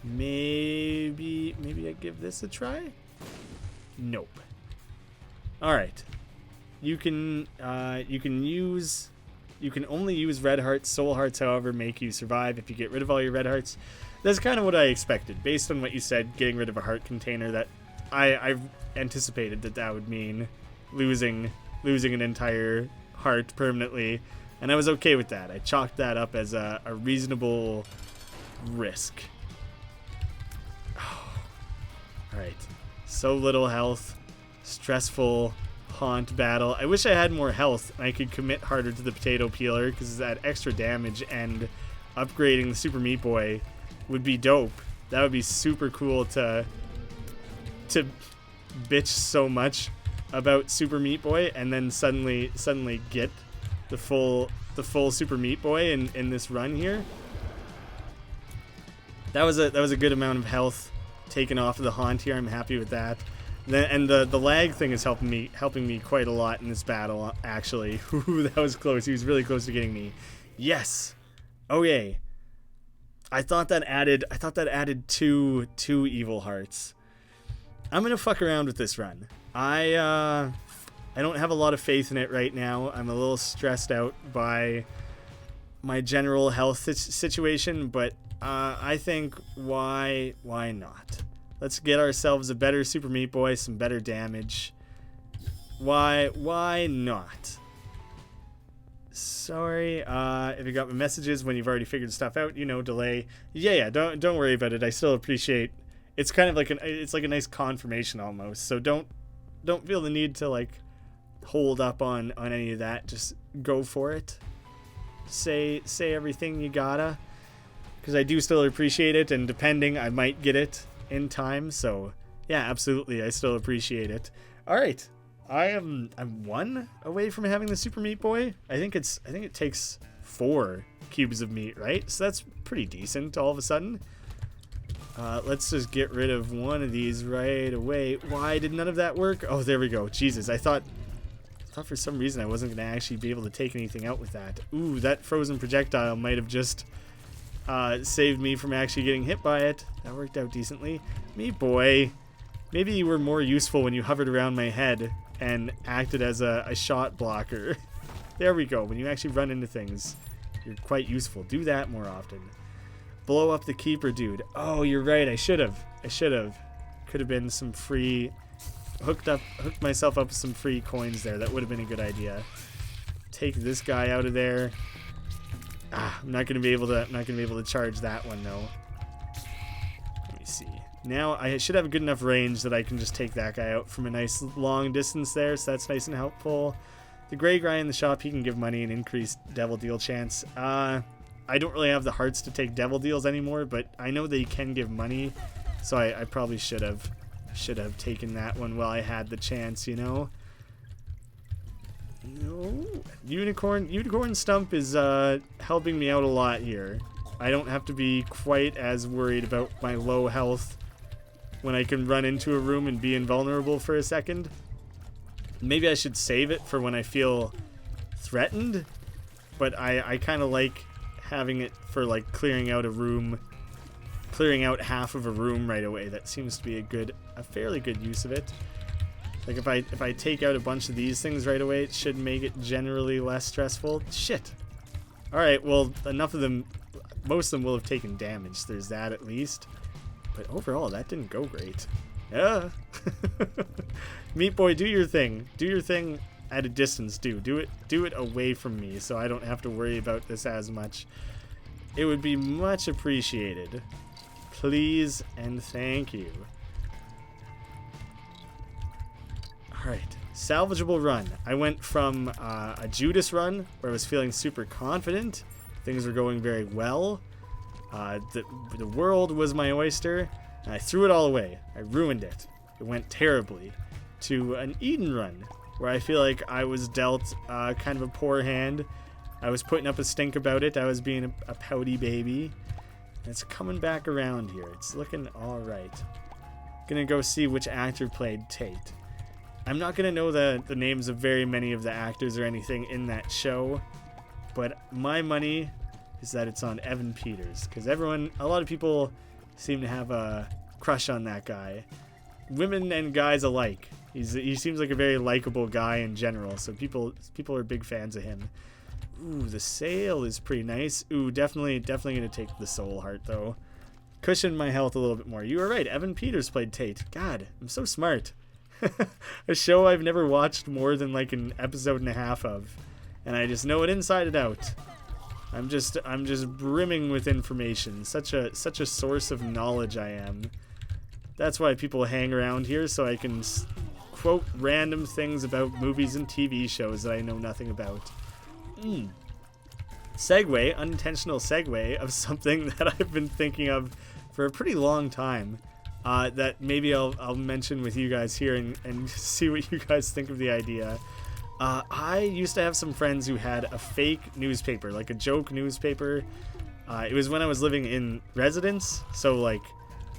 Maybe I give this a try? Nope. Alright. You can only use red hearts. Soul hearts, however, make you survive if you get rid of all your red hearts. That's kind of what I expected. Based on what you said, getting rid of a heart container, that I've anticipated that would mean losing an entire heart permanently, and I was okay with that. I chalked that up as a reasonable risk. Alright. So little health. Stressful haunt battle. I wish I had more health and I could commit harder to the potato peeler, because that extra damage and upgrading the Super Meat Boy would be dope. That would be super cool to bitch so much about Super Meat Boy and then suddenly get the full Super Meat Boy in this run here. That was a good amount of health taken off of the haunt here. I'm happy with that. And the lag thing is helping me quite a lot in this battle, actually. Ooh, that was close. He was really close to getting me. Yes. Okay. I thought that added two evil hearts. I'm gonna fuck around with this run. I don't have a lot of faith in it right now. I'm a little stressed out by my general health situation, but I think why not? Let's get ourselves a better Super Meat Boy, some better damage. Why not? Sorry, if you got my messages when you've already figured stuff out, delay. Yeah, don't worry about it. I still appreciate. It's kind of like it's like a nice confirmation almost. So don't feel the need to like hold up on any of that. Just go for it. Say everything you gotta, because I do still appreciate it, and depending, I might get it in time. So yeah, absolutely, I still appreciate it. All right, I'm one away from having the Super Meat Boy. I think it takes 4 cubes of meat, right? So that's pretty decent all of a sudden. Let's just get rid of one of these right away. Why did none of that work? Oh, there we go. Jesus, I thought for some reason I wasn't going to actually be able to take anything out with that. Ooh, that frozen projectile might have just saved me from actually getting hit by it. That worked out decently. Meat Boy, maybe you were more useful when you hovered around my head and acted as a shot blocker. There we go. When you actually run into things, you're quite useful. Do that more often. Blow up the keeper, dude. Oh, you're right. I should have. Could have been some free. Hooked myself up with some free coins there. That would have been a good idea. Take this guy out of there. I'm not gonna be able to charge that one though. Let me see. Now I should have a good enough range that I can just take that guy out from a nice long distance there. So that's nice and helpful. The gray guy in the shop, he can give money and increase devil deal chance. I don't really have the hearts to take devil deals anymore, but I know they can give money, so I probably should have taken that one while I had the chance, No. Unicorn Stump is helping me out a lot here. I don't have to be quite as worried about my low health when I can run into a room and be invulnerable for a second. Maybe I should save it for when I feel threatened, but I kind of like having it for like clearing out half of a room right away. That seems to be a fairly good use of it. Like if I take out a bunch of these things right away, it should make it generally less stressful. Shit. Alright, well, enough of them, most of them will have taken damage. There's that at least. But overall, that didn't go great. Yeah. Meat Boy, do your thing. Do your thing at a distance, do it away from me so I don't have to worry about this as much. It would be much appreciated. Please and thank you. Alright, salvageable run. I went from a Judas run where I was feeling super confident. Things were going very well. The world was my oyster. And I threw it all away. I ruined it. It went terribly. To an Eden run where I feel like I was dealt kind of a poor hand. I was putting up a stink about it. I was being a pouty baby. And it's coming back around here. It's looking alright. Gonna go see which actor played Tate. I'm not gonna know the names of very many of the actors or anything in that show. But my money is that it's on Evan Peters. Because a lot of people seem to have a crush on that guy. Women and guys alike. He seems like a very likable guy in general, so people are big fans of him. Ooh, the sail is pretty nice. Ooh, definitely gonna take the soul heart though. Cushion my health a little bit more. You were right, Evan Peters played Tate. God, I'm so smart. A show I've never watched more than like an episode and a half of, and I just know it inside and out. I'm just brimming with information. Such a source of knowledge I am. That's why people hang around here, so I can quote random things about movies and TV shows that I know nothing about. Segue, unintentional segue of something that I've been thinking of for a pretty long time. That maybe I'll mention with you guys here and see what you guys think of the idea. I used to have some friends who had a fake newspaper, like a joke newspaper. It was when I was living in residence, so like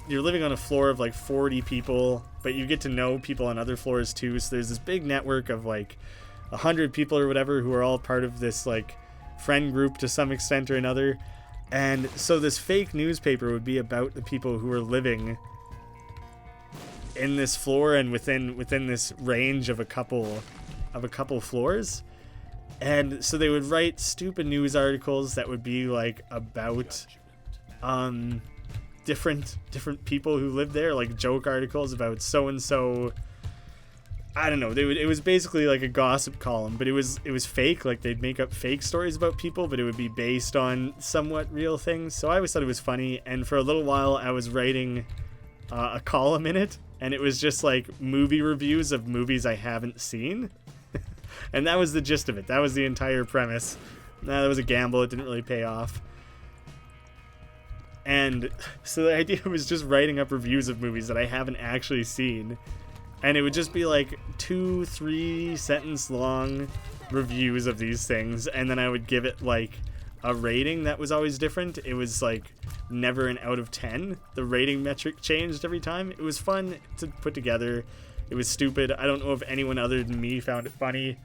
you're living on a floor of like 40 people, but you get to know people on other floors too. So there's this big network of like 100 people or whatever who are all part of this like friend group to some extent or another. And so this fake newspaper would be about the people who are living in this floor and within this range of a couple floors. And so they would write stupid news articles that would be like about different people who lived there, like joke articles about so and so. I don't know. It was basically like a gossip column, but it was fake. Like they'd make up fake stories about people, but it would be based on somewhat real things. So I always thought it was funny. And for a little while, I was writing a column in it, and it was just like movie reviews of movies I haven't seen. And that was the gist of it. That was the entire premise. That was a gamble. It didn't really pay off. And so the idea was just writing up reviews of movies that I haven't actually seen. And it would just be like 2-3 sentence long reviews of these things. And then I would give it like a rating that was always different. It was like never an out of 10. The rating metric changed every time. It was fun to put together. It was stupid. I don't know if anyone other than me found it funny.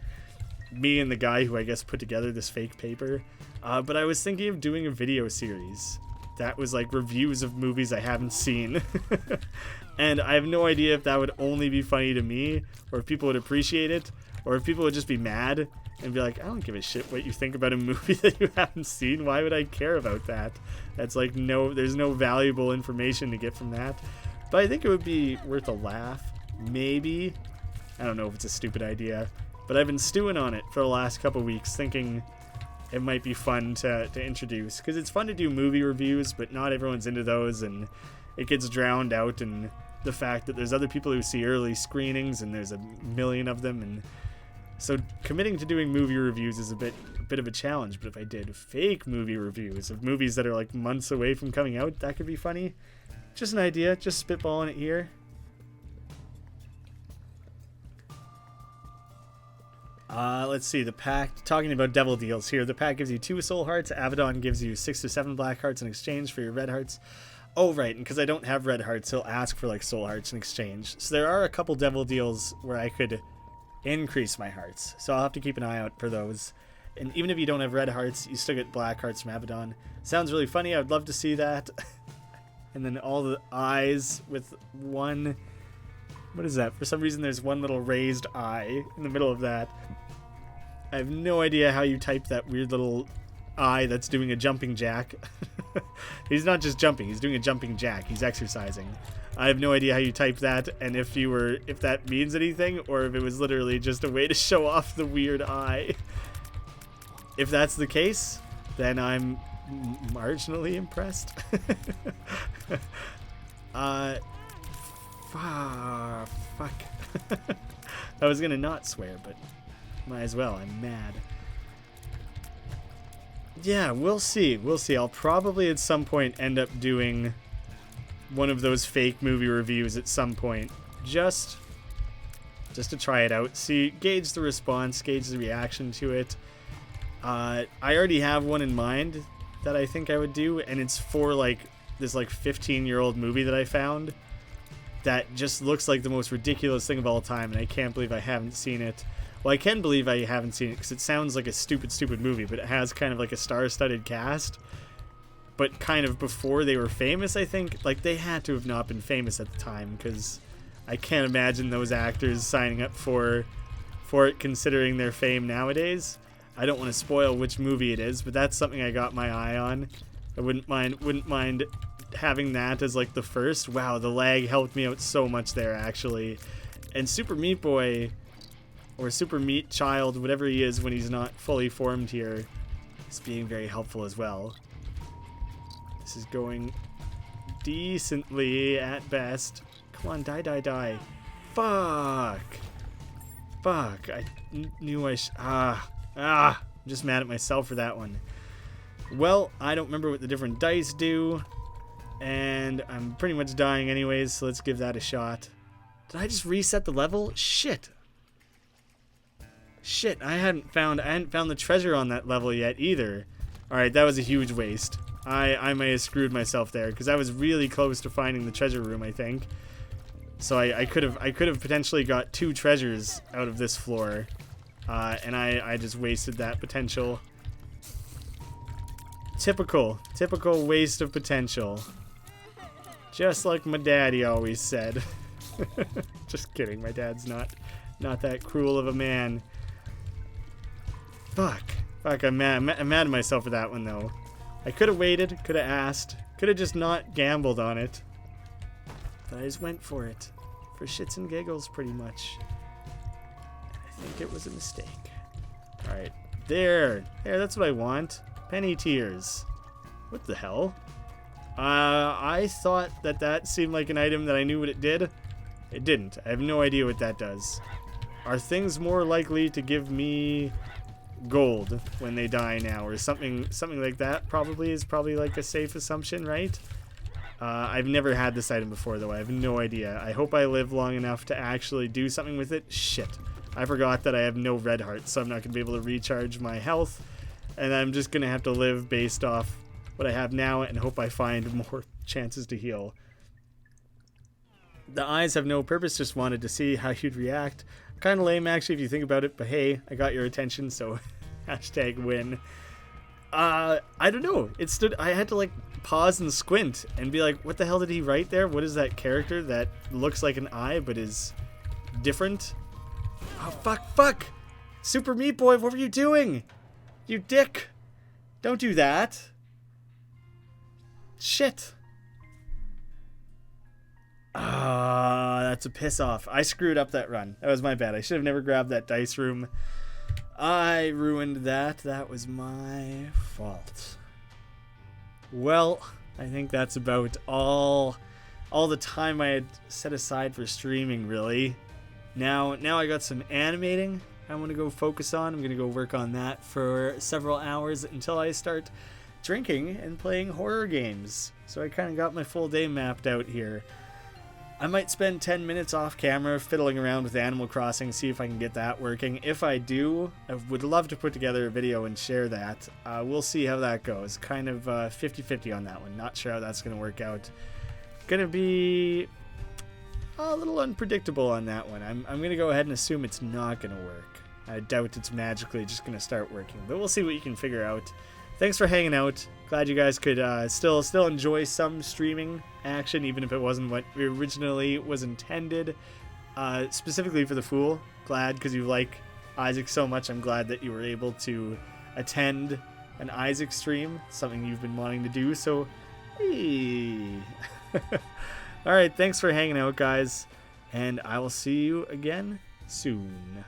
Me and the guy who I guess put together this fake paper. But I was thinking of doing a video series that was like reviews of movies I haven't seen. And I have no idea if that would only be funny to me, or if people would appreciate it, or if people would just be mad and be like, I don't give a shit what you think about a movie that you haven't seen. Why would I care about that? That's like there's no valuable information to get from that. But I think it would be worth a laugh. Maybe. I don't know if it's a stupid idea, but I've been stewing on it for the last couple weeks, thinking it might be fun to introduce, because it's fun to do movie reviews, but not everyone's into those, and it gets drowned out in the fact that there's other people who see early screenings, and there's a million of them, and so committing to doing movie reviews is a bit of a challenge. But if I did fake movie reviews of movies that are like months away from coming out, that could be funny. Just an idea, just spitballing it here. Let's see, the pack, talking about devil deals here. The pack gives you 2 soul hearts. Abaddon gives you 6 to 7 black hearts in exchange for your red hearts. Oh, right, and because I don't have red hearts, he'll ask for like soul hearts in exchange. So there are a couple devil deals where I could increase my hearts. So I'll have to keep an eye out for those. And even if you don't have red hearts, you still get black hearts from Abaddon. Sounds really funny. I would love to see that. And then all the eyes with one What is that? For some reason, there's one little raised eye in the middle of that. I have no idea how you type that weird little eye that's doing a jumping jack. He's not just jumping, he's doing a jumping jack. He's exercising. I have no idea how you type that, and if that means anything, or if it was literally just a way to show off the weird eye. If that's the case, then I'm marginally impressed. Fuck. I was gonna not swear, but might as well. I'm mad. Yeah, we'll see. We'll see. I'll probably at some point end up doing one of those fake movie reviews at some point. Just to try it out. See, gauge the response, gauge the reaction to it. I already have one in mind that I think I would do, and it's for like this like 15-year-old movie that I found that just looks like the most ridiculous thing of all time, and I can't believe I haven't seen it. Well, I can believe I haven't seen it because it sounds like a stupid movie, but it has kind of like a star-studded cast. But kind of before they were famous, I think. Like, they had to have not been famous at the time, because I can't imagine those actors signing up for it considering their fame nowadays. I don't want to spoil which movie it is, but that's something I got my eye on. I wouldn't mind having that as like the first. Wow, the lag helped me out so much there, actually. And Super Meat Boy, or Super Meat Child, whatever he is when he's not fully formed here, is being very helpful as well. This is going decently at best. Come on, die. Fuck. I knew I'm just mad at myself for that one. Well, I don't remember what the different dice do, and I'm pretty much dying anyways, so let's give that a shot. Did I just reset the level? Shit, I hadn't found the treasure on that level yet either. Alright, that was a huge waste. I may have screwed myself there, because I was really close to finding the treasure room, I think. So I could have potentially got 2 treasures out of this floor. And I just wasted that potential. Typical waste of potential. Just like my daddy always said. Just kidding, my dad's not that cruel of a man. Fuck, I'm mad at myself for that one though. I could have waited, could have asked, could have just not gambled on it. But I just went for it. For shits and giggles, pretty much. I think it was a mistake. Alright. There, that's what I want. Penny tears. What the hell? I thought that seemed like an item that I knew what it did. It didn't. I have no idea what that does. Are things more likely to give me gold when they die now, or something like that? Probably like a safe assumption, right? I've never had this item before though. I have no idea. I hope I live long enough to actually do something with it. Shit. I forgot that I have no red hearts, so I'm not going to be able to recharge my health, and I'm just going to have to live based off what I have now and hope I find more chances to heal. The eyes have no purpose, just wanted to see how you'd react. Kind of lame actually if you think about it, but hey, I got your attention, so hashtag win. I don't know. I had to like pause and squint and be like, what the hell did he write there? What is that character that looks like an eye but is different? Oh, fuck. Super Meat Boy, what were you doing? You dick. Don't do that. Shit. That's a piss off. I screwed up that run. That was my bad. I should have never grabbed that dice room. I ruined that. That was my fault. Well, I think that's about all the time I had set aside for streaming, really. Now I got some animating I want to go focus on. I'm going to go work on that for several hours until I start drinking and playing horror games. So I kind of got my full day mapped out here. I might spend 10 minutes off camera fiddling around with Animal Crossing, see if I can get that working. If I do, I would love to put together a video and share that. We'll see how that goes. Kind of 50-50 on that one. Not sure how that's going to work out. Gonna be a little unpredictable on that one. I'm going to go ahead and assume it's not going to work. I doubt it's magically just going to start working, but we'll see what you can figure out. Thanks for hanging out. Glad you guys could still enjoy some streaming action, even if it wasn't what originally was intended. specifically for the Fool. Glad, because you like Isaac so much. I'm glad that you were able to attend an Isaac stream, something you've been wanting to do. So, hey. All right, thanks for hanging out, guys, and I will see you again soon.